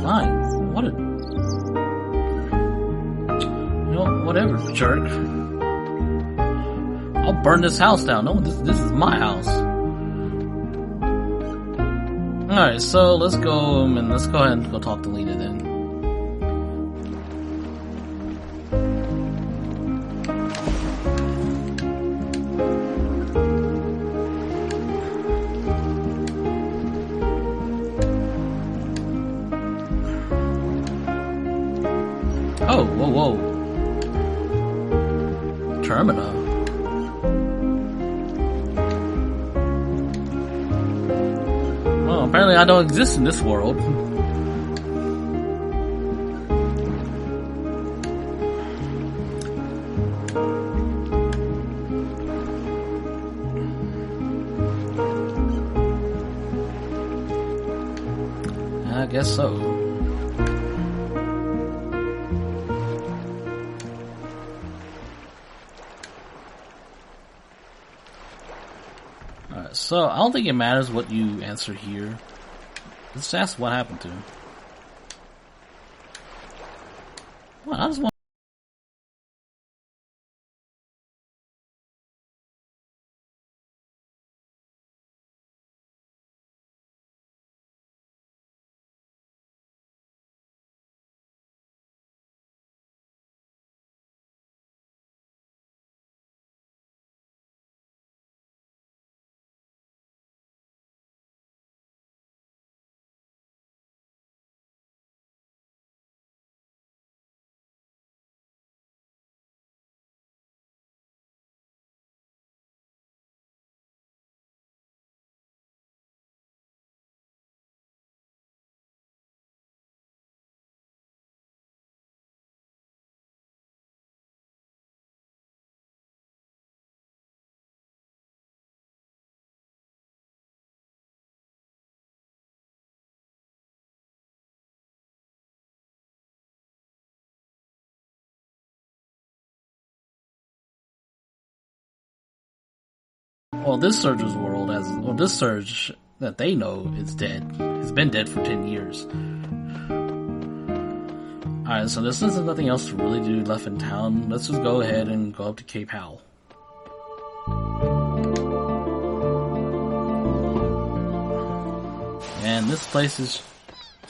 Fine. What a... You know, whatever, jerk. I'll burn this house down. No, this is my house. Alright, so let's go and let's go ahead and go talk to Lena then. Oh, whoa, whoa. Termina. Well, apparently I don't exist in this world. I guess so. So, I don't think it matters what you answer here. Let's ask what happened to him. Well, I just want... Well, this Surge's world this Surge that they know is dead. It's been dead for 10 years. Alright, so this isn't nothing else to really do left in town. Let's just go ahead and go up to Cape Howell. And this place is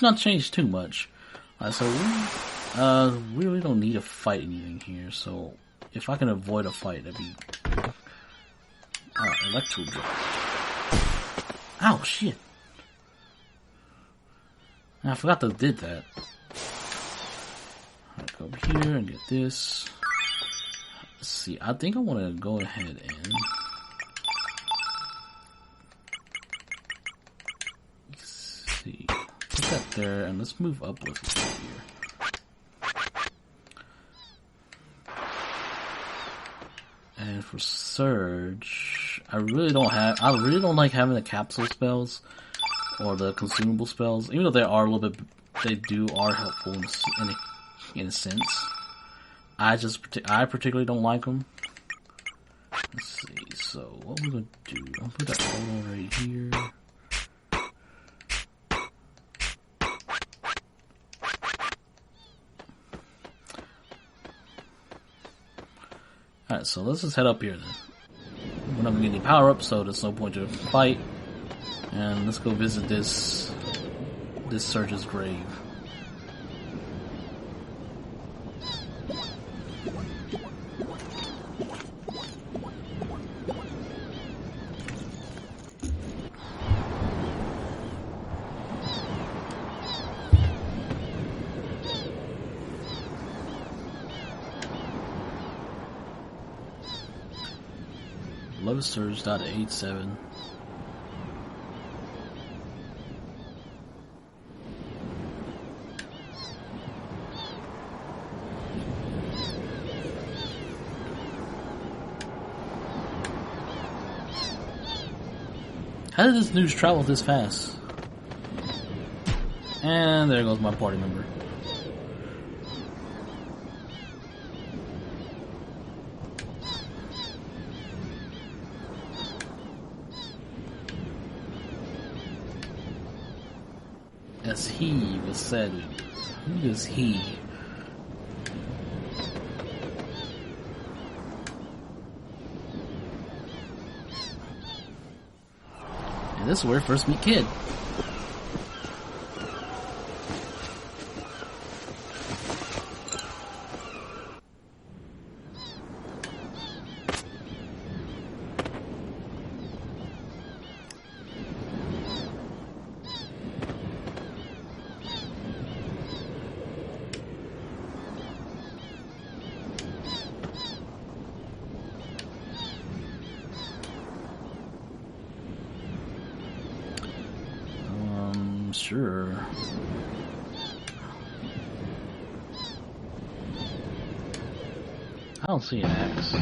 not changed too much. So we really don't need to fight anything here. So if I can avoid a fight, that'd be... Alright, Electro Drop. Ow, shit. I forgot that I did that. Alright, go over here and get this. Let's see, I think I want to go ahead and... Let's see. Put that there, and let's move up with it here. And for Surge, I really don't like having the capsule spells or the consumable spells, even though they are a little bit, are helpful in a sense. I particularly don't like them. Let's see. So what we're gonna do? I'll put that photo right here. Alright, so let's just head up here then. We're not gonna get any power up, so there's no point to fight. And let's go visit this Surge's grave. Surge.87. How did this news travel this fast? And there goes my party member. As he was said, who is he? And this is where we first meet Kid. Sure. I don't see an axe.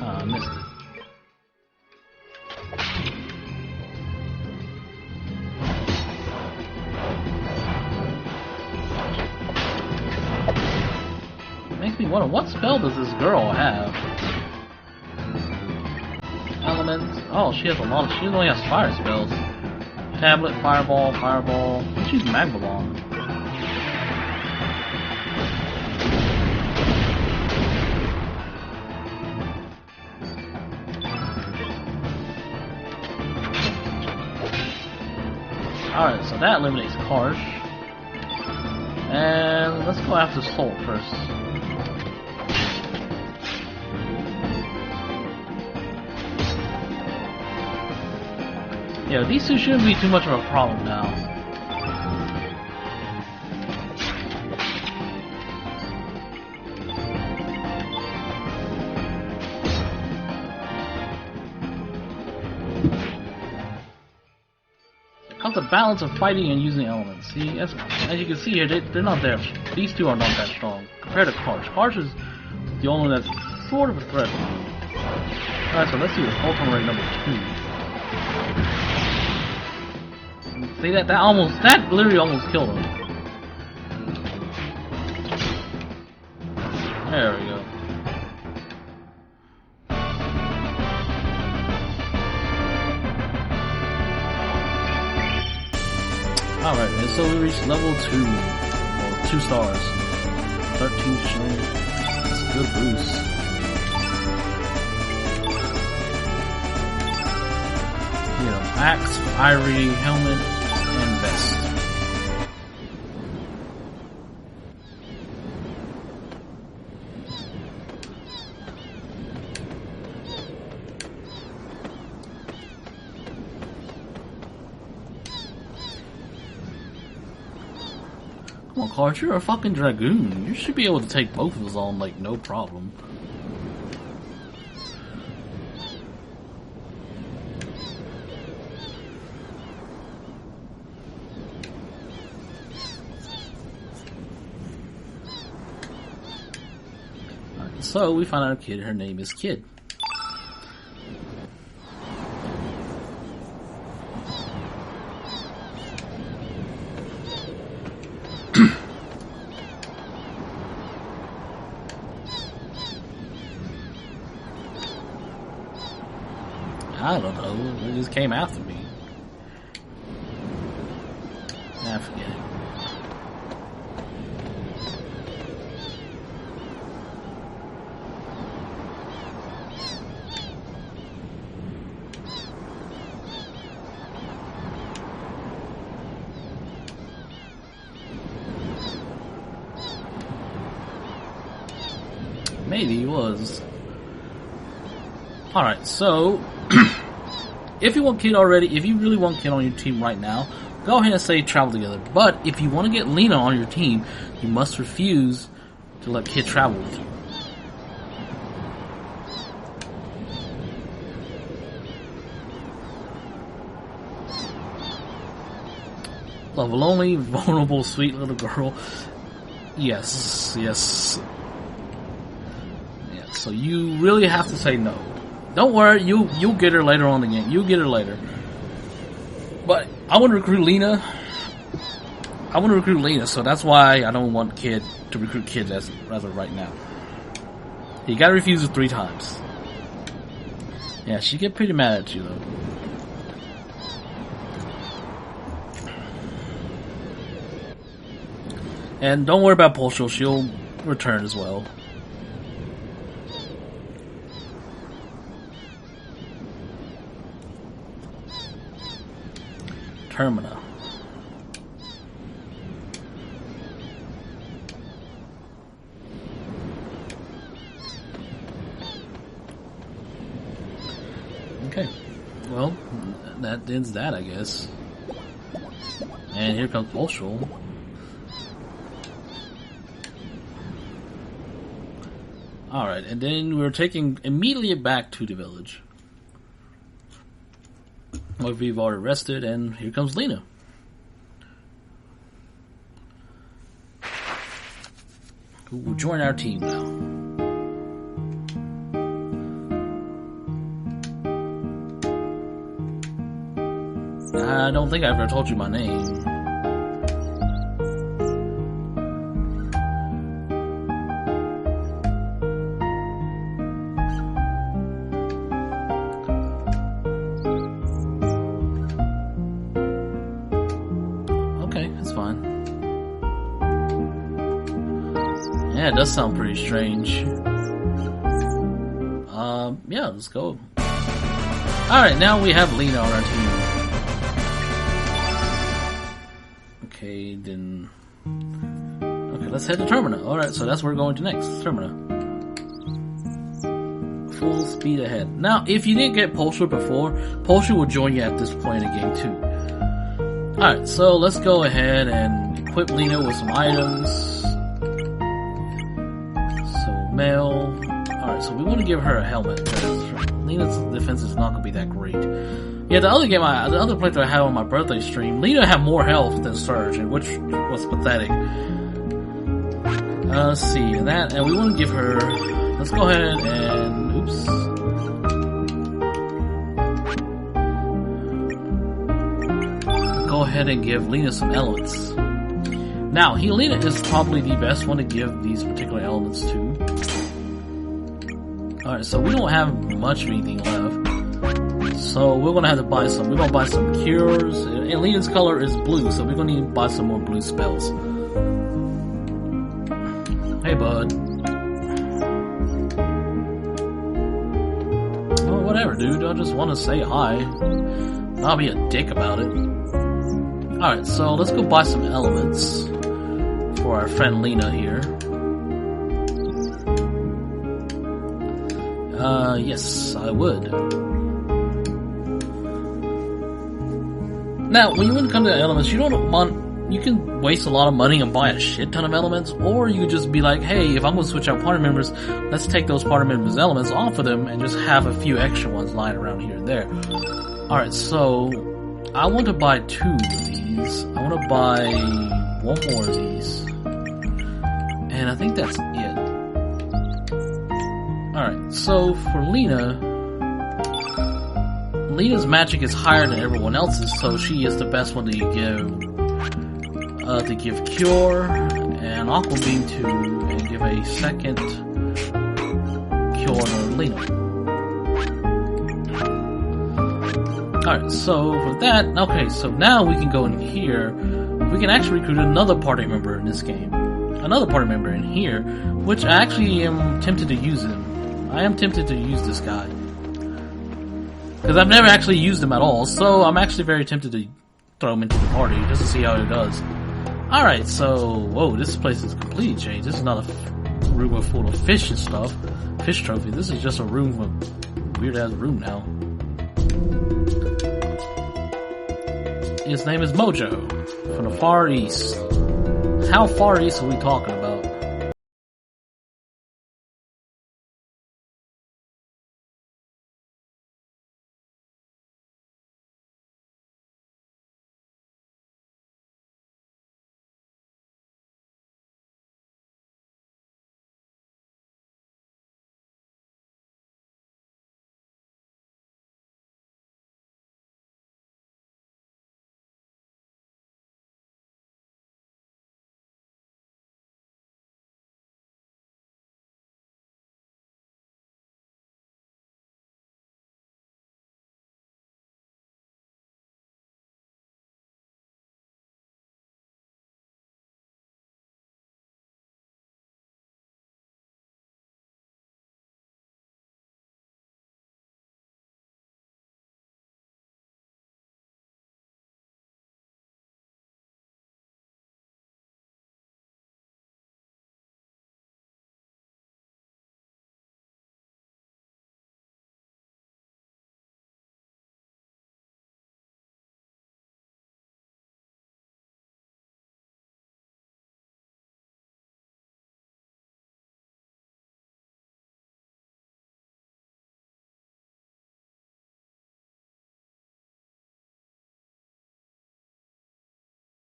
I missed it. Makes me wonder, what spell does this girl have? Element. Oh, she has a lot of. She only has fire spells. Tablet, fireball, fireball. Let's use magma bomb. Alright, so that eliminates Karsh. And let's go after Salt first. Yeah, these two shouldn't be too much of a problem now. How's the balance of fighting and using elements? See, as you can see here, they're not there. These two are not that strong compared to Karsh. Karsh is the only one that's sort of a threat. Alright, so let's see the ultimate rate number 2. See that literally almost killed him. There we go. Alright, and so we reached level 2. Well, 2 stars. 13 showing. That's a good boost. You know, axe, ivory, helmet, and vest. Come on, Clark, you're a fucking dragoon. You should be able to take both of us on, like, no problem. Alright, so we find out a kid, her name is Kid. I don't know, it just came after me. Nah, forget it. Maybe he was. Alright, so if you want Kid already, if you really want Kid on your team right now, go ahead and say travel together. But if you want to get Lena on your team, you must refuse to let Kid travel with you. Level only, vulnerable, sweet little girl. Yes, yes. Yeah, so you really have to say no. Don't worry, you'll get her later on again. You'll get her later. But I want to recruit Lena. So that's why I don't want Kid to recruit Kid as of right now. You gotta refuse it 3 times. Yeah, she get pretty mad at you though. And don't worry about Pulsho, she'll return as well. Termina. Okay, well, that ends that, I guess. And here comes Pulsho. Alright, and then we're taking immediately back to the village. We've already rested, and here comes Lena. Who will join our team now. I don't think I ever told you my name. Yeah, it does sound pretty strange. Yeah, let's go. Alright, now we have Lena on our team. Okay, then... Okay, let's head to Termina. Alright, so that's where we're going to next. Termina. Full speed ahead. Now, if you didn't get Pulsar before, Pulsar will join you at this point in the game too. Alright, so let's go ahead and equip Lena with some items. Male. Alright, so we want to give her a helmet because Lena's defense is not going to be that great. Yeah, the other playthrough I had on my birthday stream, Lena had more health than Surge, which was pathetic. Let's see, and we want to give her. Let's go ahead and oops. Go ahead and give Lena some elements. Now, Helena is probably the best one to give these particular elements to. Alright, so we don't have much of anything left. So we're gonna have to buy some. We're gonna buy some cures. And Lena's color is blue, so we're gonna need to buy some more blue spells. Hey, bud. Oh, whatever, dude. I just want to say hi. I'll be a dick about it. Alright, so let's go buy some elements for our friend Lena here. Yes, I would. Now, when you come to elements, you can waste a lot of money and buy a shit ton of elements, or you just be like, hey, if I'm gonna switch out party members, let's take those party members' elements off of them and just have a few extra ones lying around here and there. Alright, so I want to buy 2 of these. I want to buy 1 more of these. And I think that's it. Alright, so for Lena's magic is higher than everyone else's, so she is the best one to give cure and aqua beam to, and give a second cure to Lena. Alright, so for that, okay, so now we can go in here. We can actually recruit another party member in this game. Another party member in here, which I actually am tempted to use him. I am tempted to use this guy. Because I've never actually used him at all, so I'm actually very tempted to throw him into the party, just to see how he does. Alright, so, whoa, this place is completely changed. This is not a room full of fish and stuff. Fish trophy. This is just a room, a weird ass room now. His name is Mojo, from the Far East. How far east are we talking about?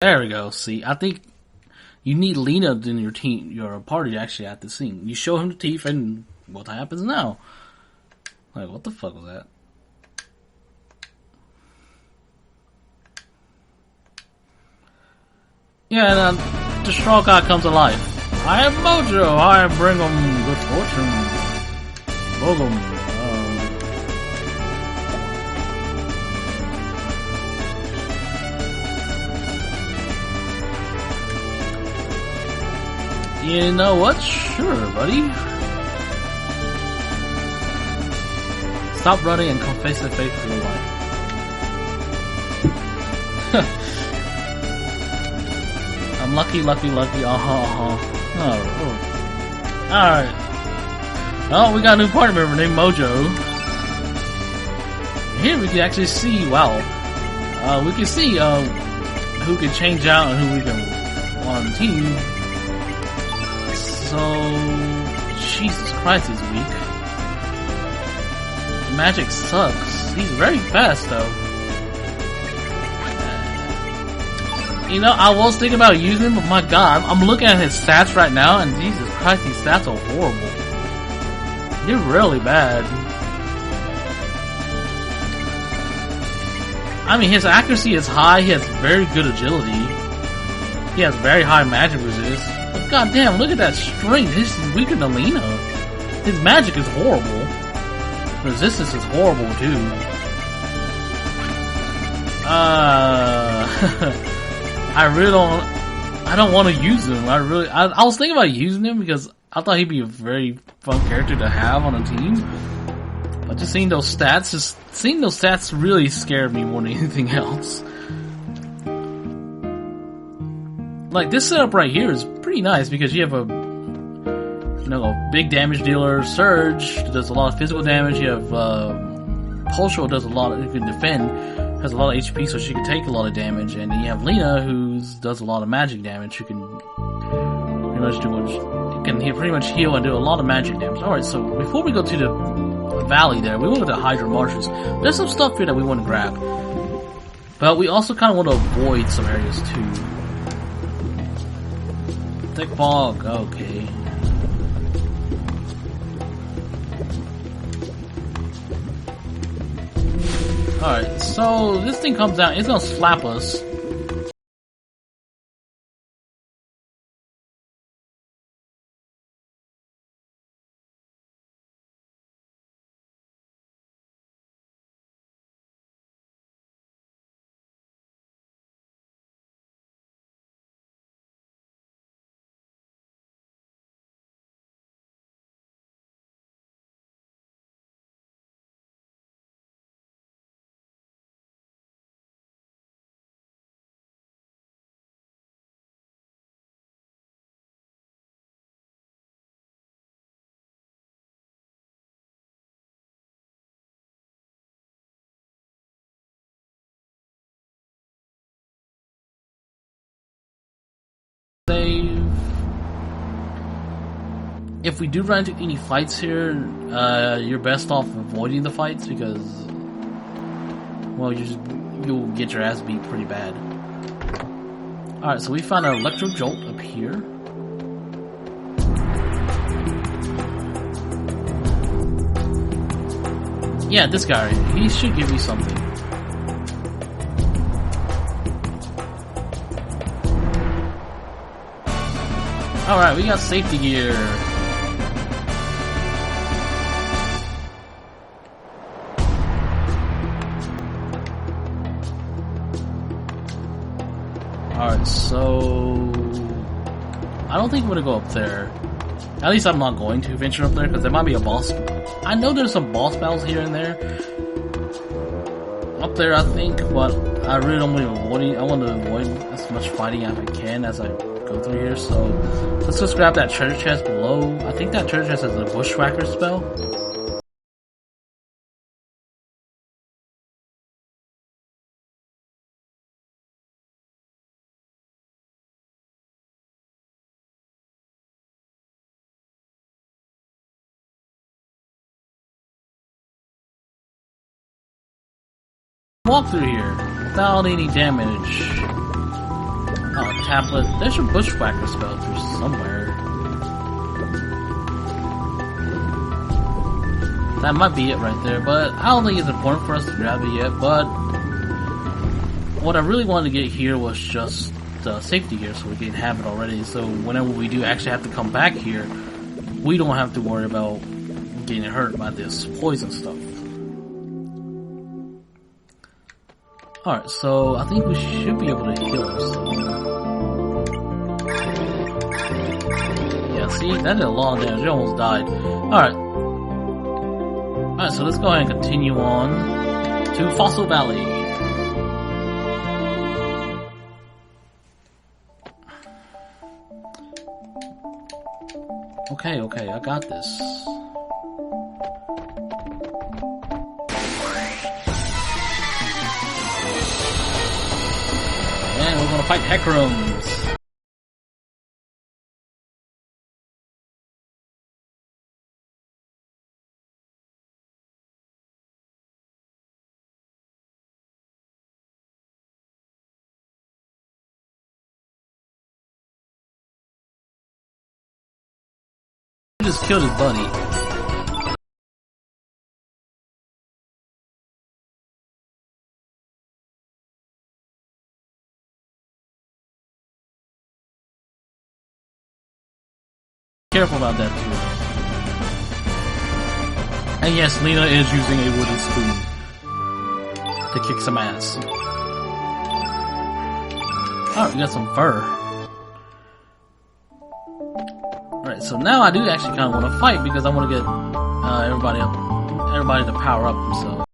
There we go. See, I think you need Lena in your team, your party, actually at the scene. You show him the teeth, and what happens now? Like, what the fuck was that? Yeah, and the straw guy comes alive. I am Mojo. I bring him good fortune. Welcome. You know what? Sure, buddy. Stop running and come face to face with your life. I'm lucky. Oh. Alright. Oh, we got a new party member named Mojo. Here we can actually see, wow. We can see, who can change out and who we can want on the team. So, Jesus Christ, he's weak. Magic sucks. He's very fast, though. You know, I was thinking about using him, but my god, I'm looking at his stats right now, and Jesus Christ, these stats are horrible. They're really bad. I mean, his accuracy is high, he has very good agility. He has very high magic resist. But goddamn, look at that strength. This is weaker than Lena. His magic is horrible. Resistance is horrible too. I really don't. I don't want to use him. I was thinking about using him because I thought he'd be a very fun character to have on a team. But just seeing those stats really scared me more than anything else. Like, this setup right here is pretty nice because you have a big damage dealer, Surge, does a lot of physical damage. You have, Pulsar does a lot who can defend, has a lot of HP so she can take a lot of damage. And then you have Lena who does a lot of magic damage, who can pretty much heal and do a lot of magic damage. Alright, so before we go to the valley there, we want to go to Hydra Marshes. There's some stuff here that we want to grab. But we also kind of want to avoid some areas too. Thick fog, okay. Alright, so this thing comes out, it's gonna slap us. If we do run into any fights here, you're best off avoiding the fights because, well, you'll get your ass beat pretty bad. Alright, so we found an Electro Jolt up here. Yeah, this guy, he should give me something. Alright, we got safety gear. Alright, so I don't think I'm gonna go up there. At least I'm not going to venture up there because there might be a boss. I know there's some boss battles here and there up there, I think, but I really don't want to avoid. I want to avoid as much fighting as I can as I go through here. So let's just grab that treasure chest below. I think that treasure chest has a bushwhacker spell. Walk through here without any damage. Oh, tablet. There's a bushwhacker spell through somewhere. That might be it right there, but I don't think it's important for us to grab it yet. But what I really wanted to get here was just safety gear, so we can have it already. So whenever we do actually have to come back here, we don't have to worry about getting hurt by this poison stuff. Alright, so I think we should be able to heal ourselves. Yeah, see? That did a lot of damage. It almost died. Alright. Alright, so let's go ahead and continue on to Fossil Valley. Okay, I got this. And we're gonna fight Heckrums. He just killed his buddy. Careful about that too. And yes, Lena is using a wooden spoon to kick some ass. Alright, we got some fur. Alright, so now I do actually kind of want to fight because I want to get everybody to power up themselves.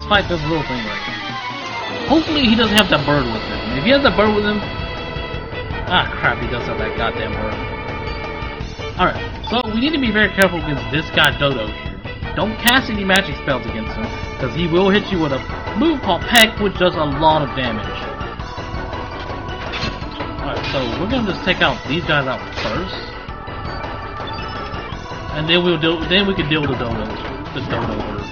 Fight this little thing right here. Hopefully he doesn't have that bird with him. If he has that bird with him... Ah, crap, he does have that goddamn bird. Alright, so we need to be very careful against this guy Dodo here. Don't cast any magic spells against him, because he will hit you with a move called Peck, which does a lot of damage. Alright, so we're gonna just take out these guys out first. And then we can deal with the Dodo bird.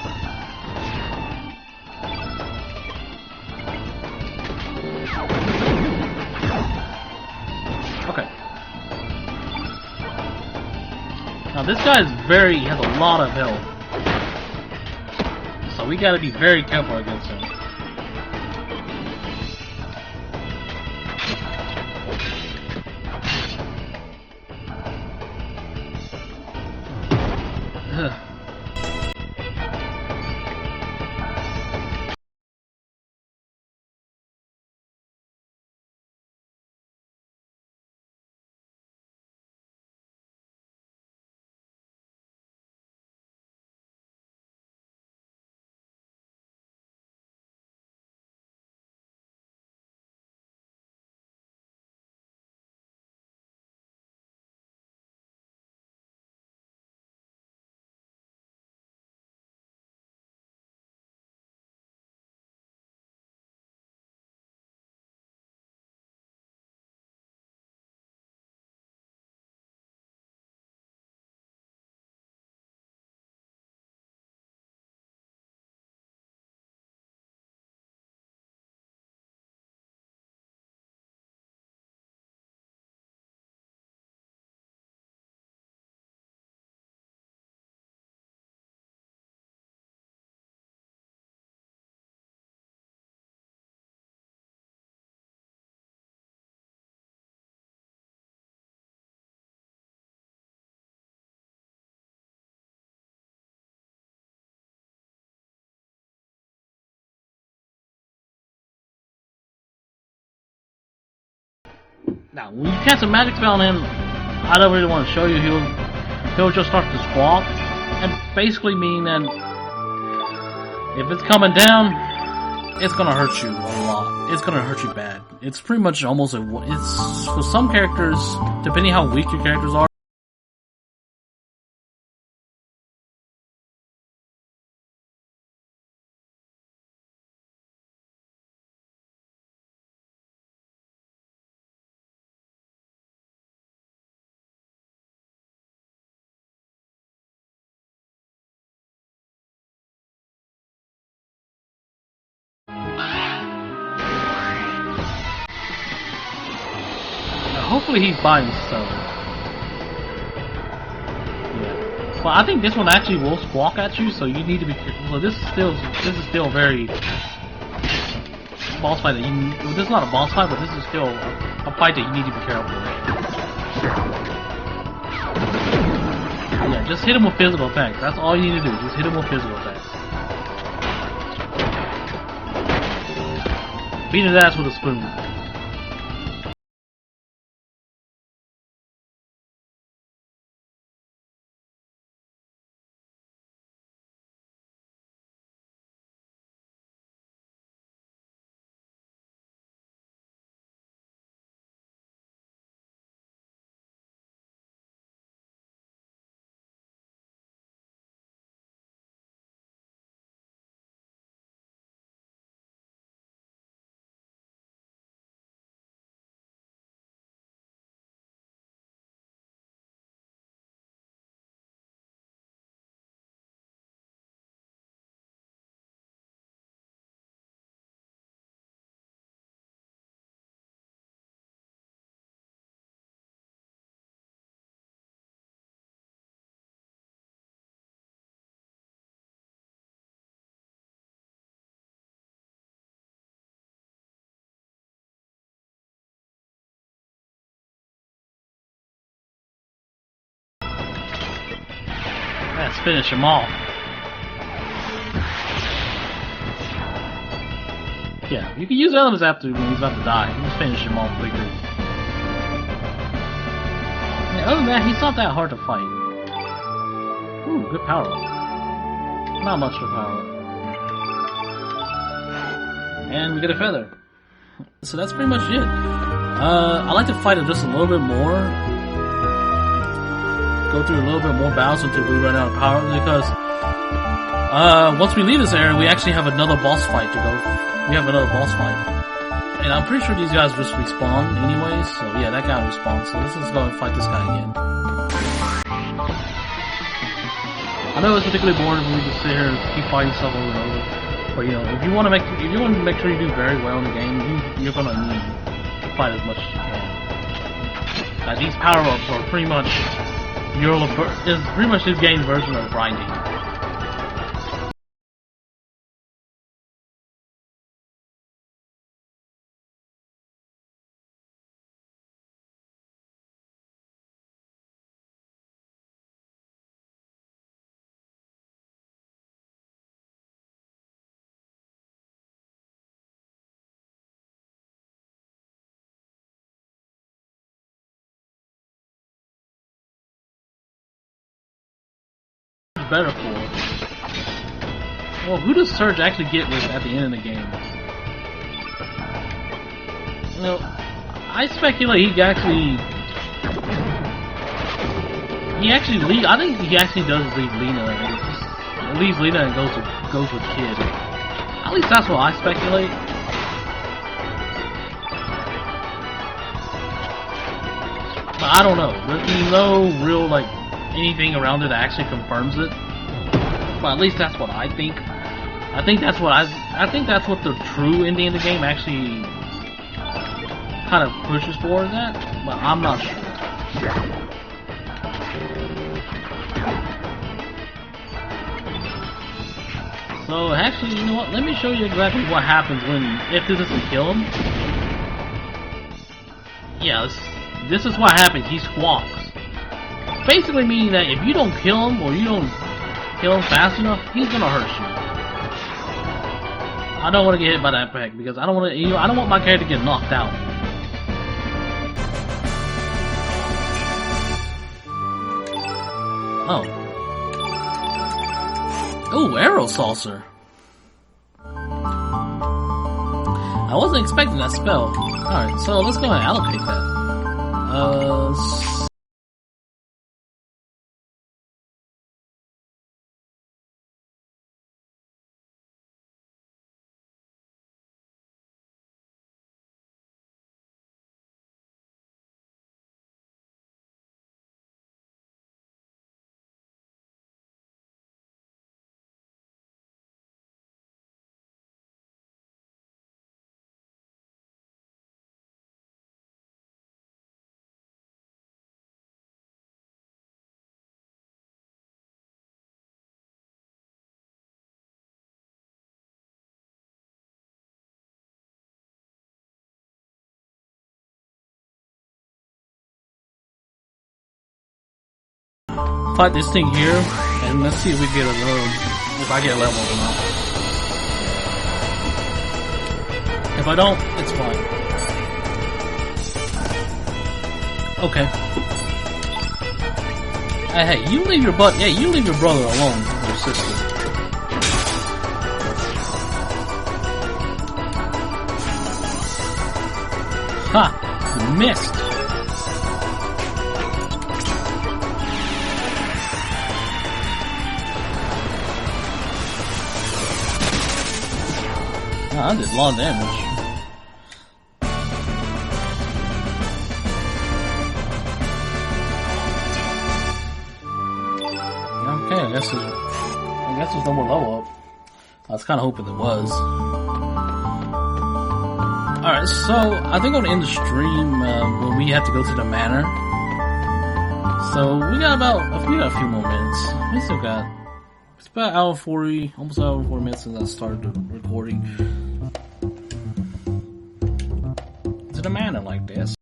Now this guy has a lot of health, so we gotta be very careful against him. Now, when you cast a magic spell on him, I don't really want to show you. He'll just start to squawk, and basically mean that if it's coming down, it's gonna hurt you a lot. It's gonna hurt you bad. It's pretty much almost it's for some characters, depending how weak your characters are. Hopefully he's by himself. Yeah. Well, I think this one actually will squawk at you, so you need to be careful. So this is still very.
boss fight that you. Well, this is not a boss fight, but this is still a fight that you need to be careful with. Yeah, just hit him with physical attacks. That's all you need to do. Just hit him with physical attacks. Beat his ass with a spoon. Let's finish him off. Yeah, you can use elements after when he's about to die. You just finish him off quickly. Yeah, other than that, he's not that hard to fight. Ooh, good power up. Not much for power up. And we get a feather.
So that's pretty much it. I like to fight it just a little bit more. Go through a little bit more battles until we run out of power, because once we leave this area, we actually have another boss fight to go. We have another boss fight. And I'm pretty sure these guys just respawn anyways, so yeah, that guy respawns, so let's just go and fight this guy again. I know it's particularly boring for me to sit here and keep fighting stuff over and over, but you know, if you want to make sure you do very well in the game, you're gonna need to fight as much as you can. Like, these power-ups are pretty much is pretty much this game's version of grinding. Better for. Well, who does Surge actually get with at the end of the game? You know, I speculate he actually I think he actually does leave Lena. And leaves Lena and goes with Kid. At least that's what I speculate. But I don't know. There's no real anything around it that actually confirms it. But at least that's what I think. I think that's what the true ending of the game actually kind of pushes towards that, but I'm not sure. So actually, you know what? Let me show you exactly what happens if this doesn't kill him. Yeah, this is what happens. He squawks. Basically meaning that if you don't kill him or you don't kill him fast enough, he's gonna hurt you. I don't want to get hit by that pack because I don't want to. I don't want my character to get knocked out. Oh. Ooh, arrow saucer. I wasn't expecting that spell. Alright, so let's go and allocate that.
fight this thing here, and let's see if we get another, if I get a level or not. If I don't, it's fine. Okay. Hey, you leave your you leave your brother alone, your sister. Ha! You missed! I did a lot of damage. Okay, I guess there's no more level up. I was kind of hoping there was. Alright, so I think I'm gonna end the stream when we have to go to the manor. So we got a few more minutes. We still got, it's about hour 40, almost hour 40 minutes since I started the recording. To the manor like this.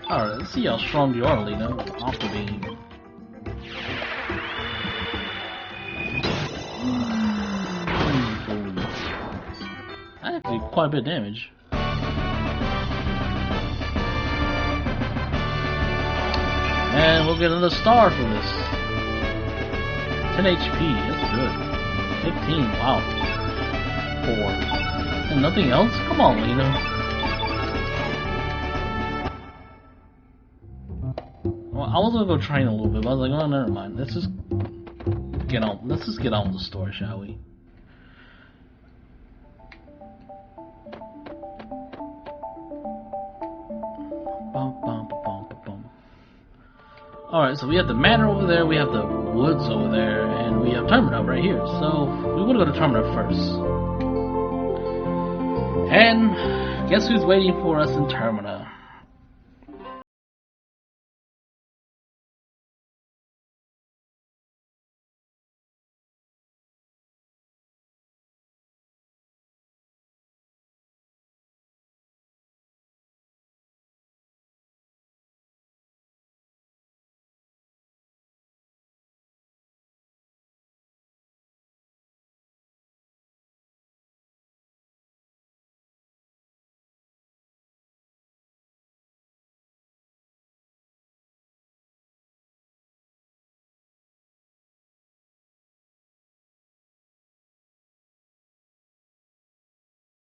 Alright, let's see how strong you are, Lena. Off the beam. That did quite a bit of damage. And we'll get another star for this. 10 HP, that's good. 15, wow. 4. And nothing else? Come on, Lena. Well, I was gonna go train a little bit, but I was like, oh, never mind. Let's just get on with the story, shall we? Alright, so we have the manor over there, we have the woods over there, and we have Termina right here. So, we want to go to Termina first. And guess who's waiting for us in Termina?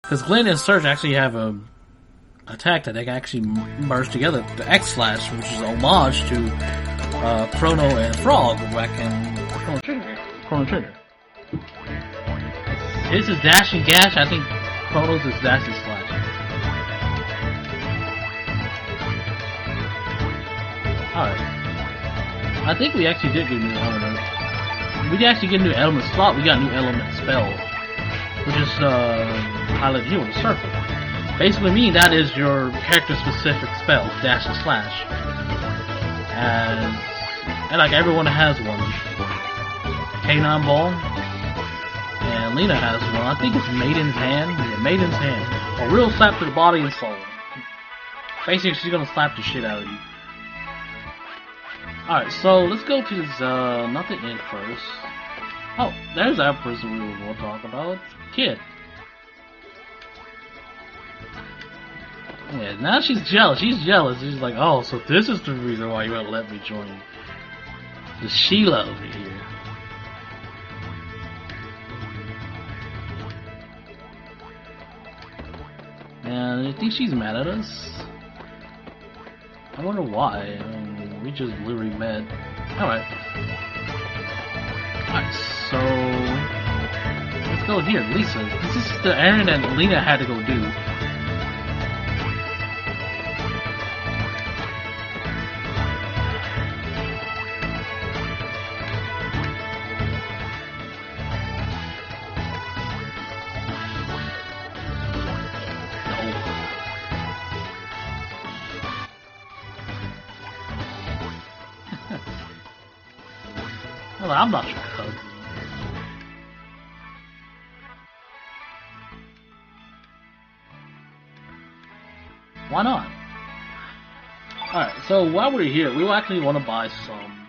Because Glenn and Surge actually have a attack that they can actually merge together. The X Slash, which is an homage to Chrono and Frog back in Chrono Trigger. Chrono Trigger. His is Dash and Gash. I think Chrono's is Dash and Slash. Alright. I think we actually did get a new element. We did actually get a new element slot. We got a new element spell, which is highlighted here with a circle. Basically meaning that is your character specific spell, Dash and Slash. And like everyone has one. K9 Ball. And Lena has one. I think it's Maiden's Hand. Yeah, Maiden's Hand. A real slap to the body and soul. Basically she's gonna slap the shit out of you. Alright, so let's go to this, not the end first. Oh, there's that person we were going to talk about. Kid. Yeah, now she's jealous. She's jealous. She's like, oh, so this is the reason why you won't let me join the Sheila over here. And I think she's mad at us. I wonder why. I mean, we just literally met. Alright. Alright, so let's go here. Lisa. This is the errand that Lena had to go do. Well, I'm not your cousin. Why not? Alright, so while we're here, we actually want to buy some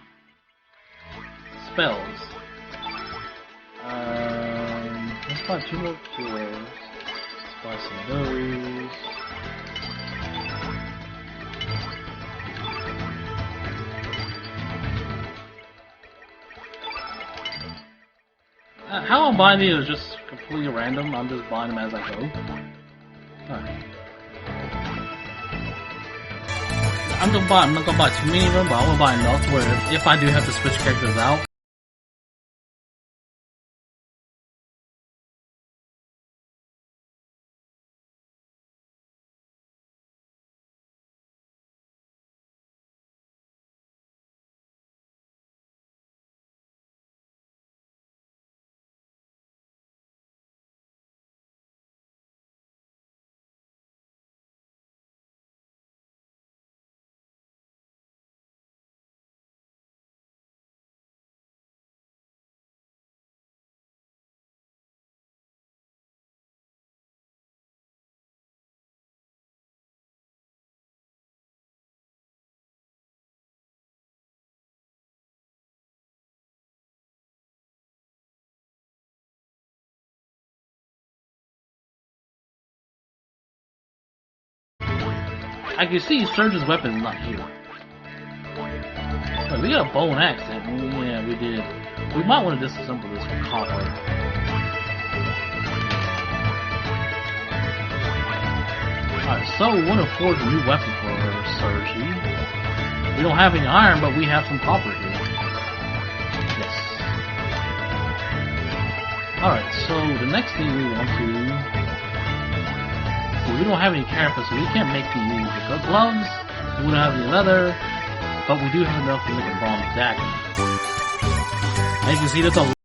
spells. Let's buy 2 more cures. Let's buy some of those. How I'm buying these is just completely random. I'm just buying them as I go. Alright. I'm not gonna buy too many of them, but I'm gonna buy enough where if I do have to switch characters out, I can see Surge's weapon is not here. Wait, we got a bow and axe. Yeah, we did. We might want to disassemble this with copper. Alright, so we want to forge a new weapon for Surge. We don't have any iron, but we have some copper here. Yes. Alright, so the next thing we want to... we don't have any carapace, so we can't make the gloves. We don't have any leather, but we do have enough to make a bronze dagger. As you can see, that's a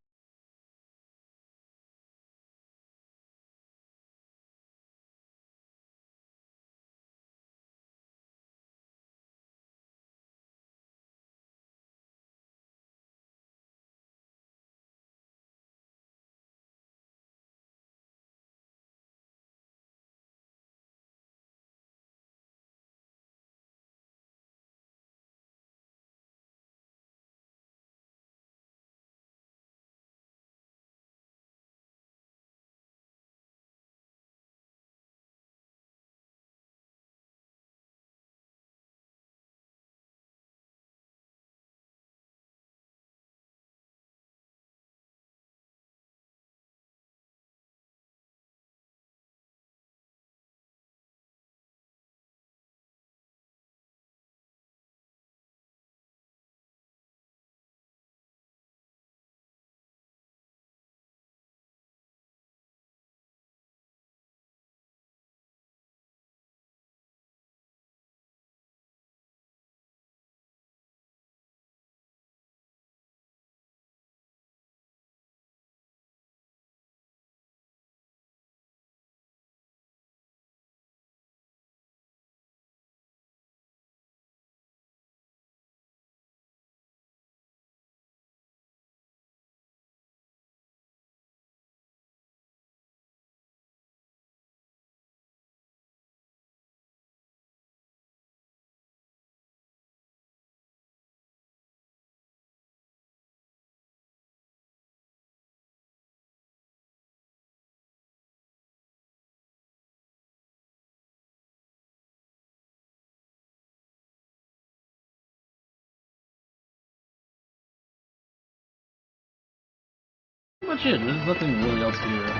much it. There's nothing really else here.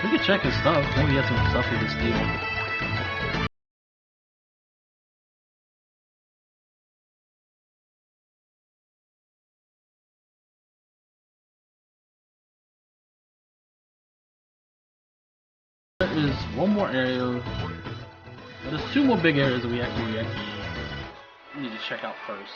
We could check his stuff. Maybe he has some stuff we can steal. There is one more area. There's two more big areas that we actually need to check out first.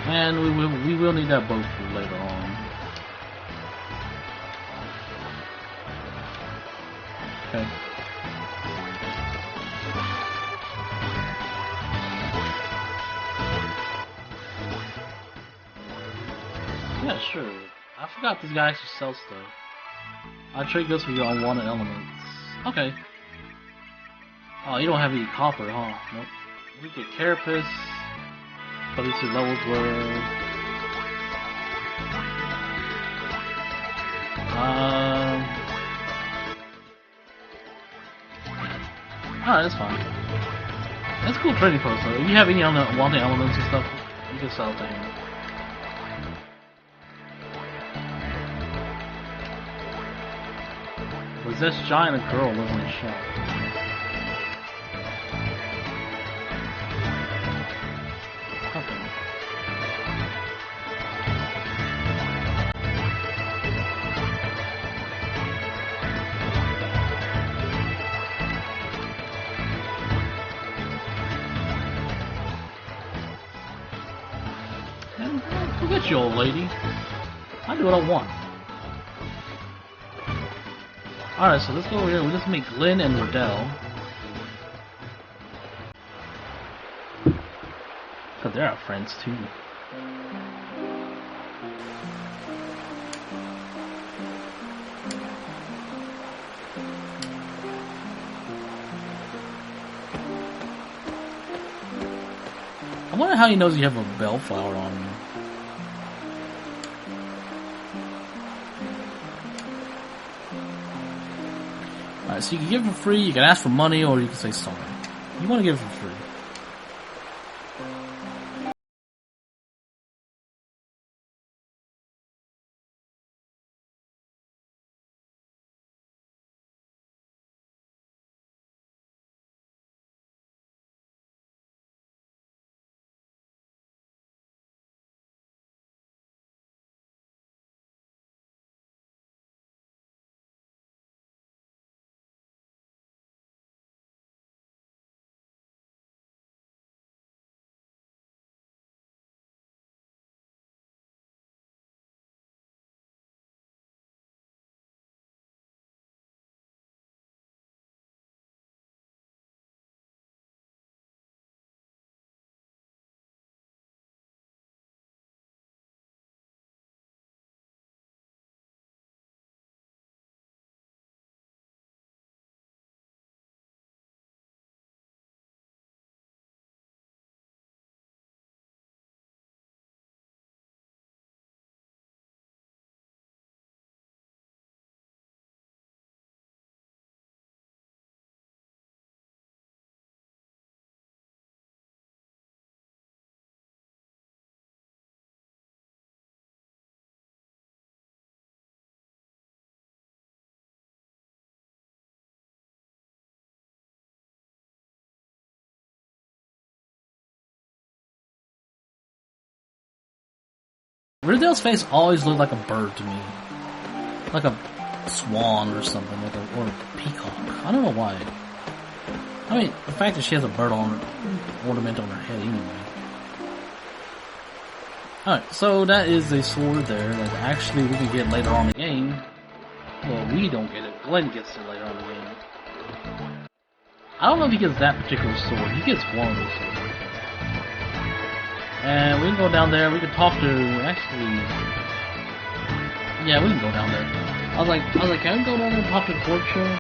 And we will need that boat for later on. Okay. Yeah, sure. I forgot this guy actually sells stuff. I trade goods for your unwanted elements. Okay. Oh, you don't have any copper, huh? Nope. We get carapace. But these levels were... Alright, that's fine. That's a cool trading post though. If you have any wanting elements and stuff, you can sell it to him. Was this giant girl living in a shop? Forget you, old lady. I do what I want. Alright, so let's go over here. We'll just meet Glenn and Riddell. Because they're our friends too. I wonder how he knows you have a bellflower on you. Alright, so you can give it for free, you can ask for money, or you can say sorry. You want to give it for free. Riverdale's face always looked like a bird to me. Like a swan or something, or a peacock. I don't know why. I mean, the fact that she has a bird ornament on her head anyway. Alright, so that is a sword there that actually we can get later on in the game. Well, we don't get it. Glenn gets it later on in the game. I don't know if he gets that particular sword. He gets one of those swords. And we can go down there. We can talk to... Actually... Yeah, we can go down there. I was like, can I go down there and talk to the court show?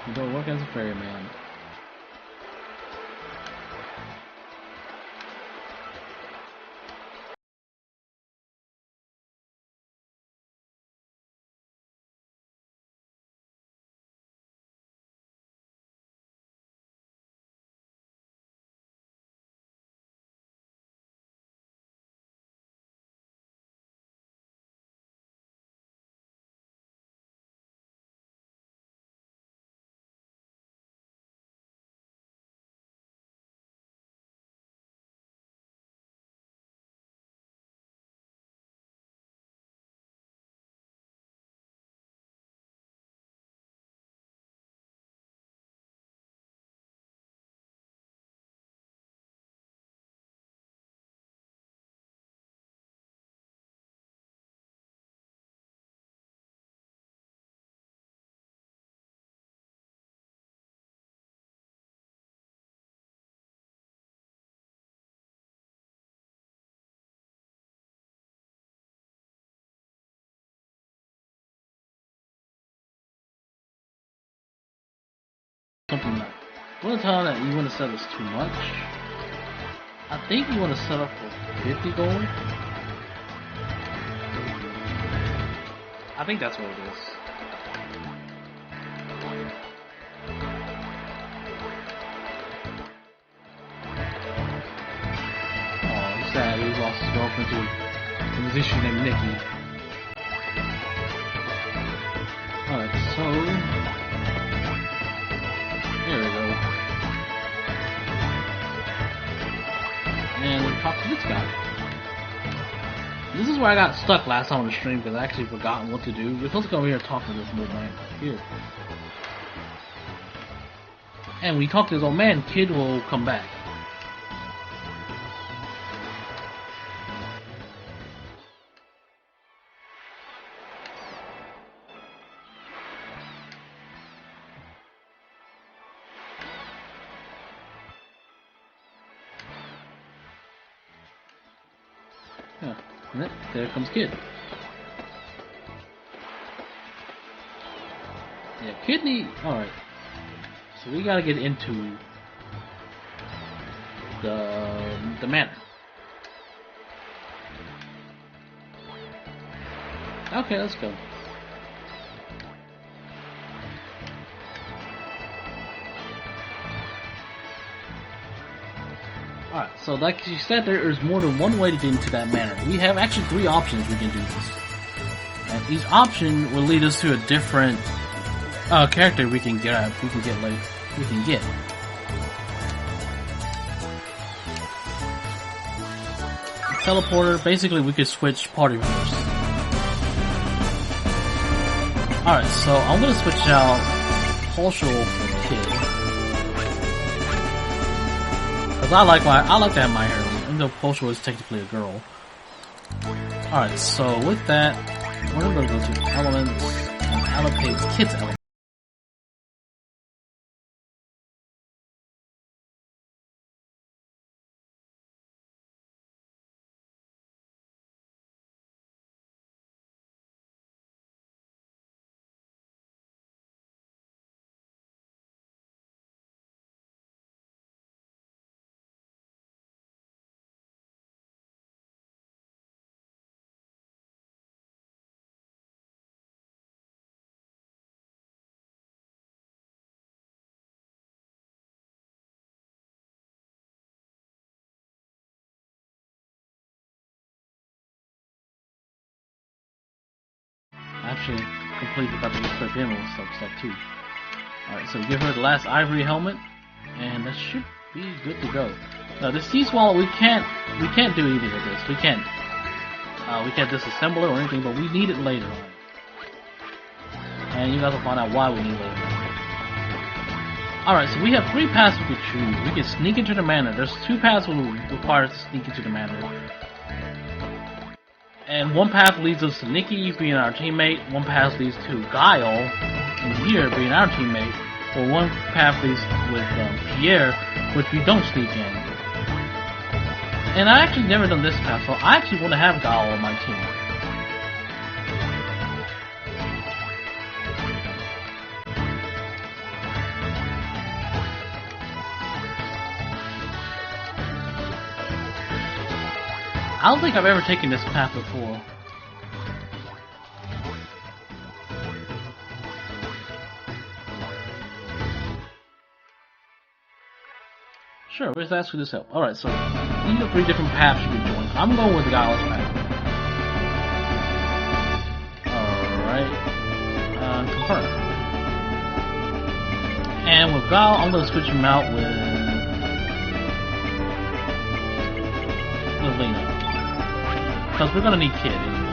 You don't work as a ferryman. Something like, you want to tell him that you want to set this too much? I think you want to set up for 50 gold? I think that's what it is. Oh, he's sad. He lost his girlfriend to a musician named Nikki. Alright, so... There we go. And we talk to this guy. This is where I got stuck last time on the stream because I actually forgotten what to do. We're supposed to go over here and talk to this old man. Here. And when we talk to this old man, Kid will come back. Yeah, and there comes Kid. Yeah, Kidney. Alright. So we gotta get into the manor. Okay, let's go. Alright, so like you said, there's more than one way to get into that manor. We have actually 3 options we can do this. And each option will lead us to a different character we can get. Teleporter, basically we could switch party members. Alright, so I'm gonna switch out Partial for Kid. Cause I like to have my hair, even though Partial is technically a girl. Alright, so with that, we're gonna go to Elements and allocate Kid's element. actually complete about to equip him with some stuff too. Alright, so give her the last ivory helmet, and that should be good to go. Now this sea swallow, we can't do anything with this. We can't disassemble it or anything, but we need it later on. And you guys will find out why we need it later on. Alright, so we have 3 paths we can choose. We can sneak into the manor. There's 2 paths that will require us to sneak into the manor. And one path leads us to Nikki being our teammate, one path leads to Guile in here being our teammate, or one path leads with Pierre, which we don't sneak in. And I actually never done this path, so I actually want to have Guile on my team. I don't think I've ever taken this path before. Sure, let's ask for this help. Alright, so these are 3 different paths you can join. I'm going with the Guile's path. Alright. Confirm. And with Guile, I'm going to switch him out with Lena. Because we're gonna need Kid anyway.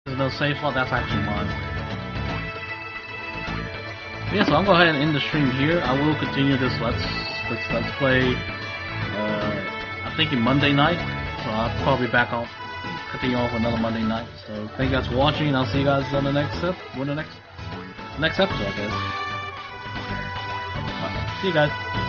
There's no save slot, that's actually mine. Yeah, so I'm going to go ahead and end the stream here. I will continue this let's play, I think in Monday night. So I'll probably continue off another Monday night. So thank you guys for watching, and I'll see you guys on the next episode, I guess. Alright, see you guys.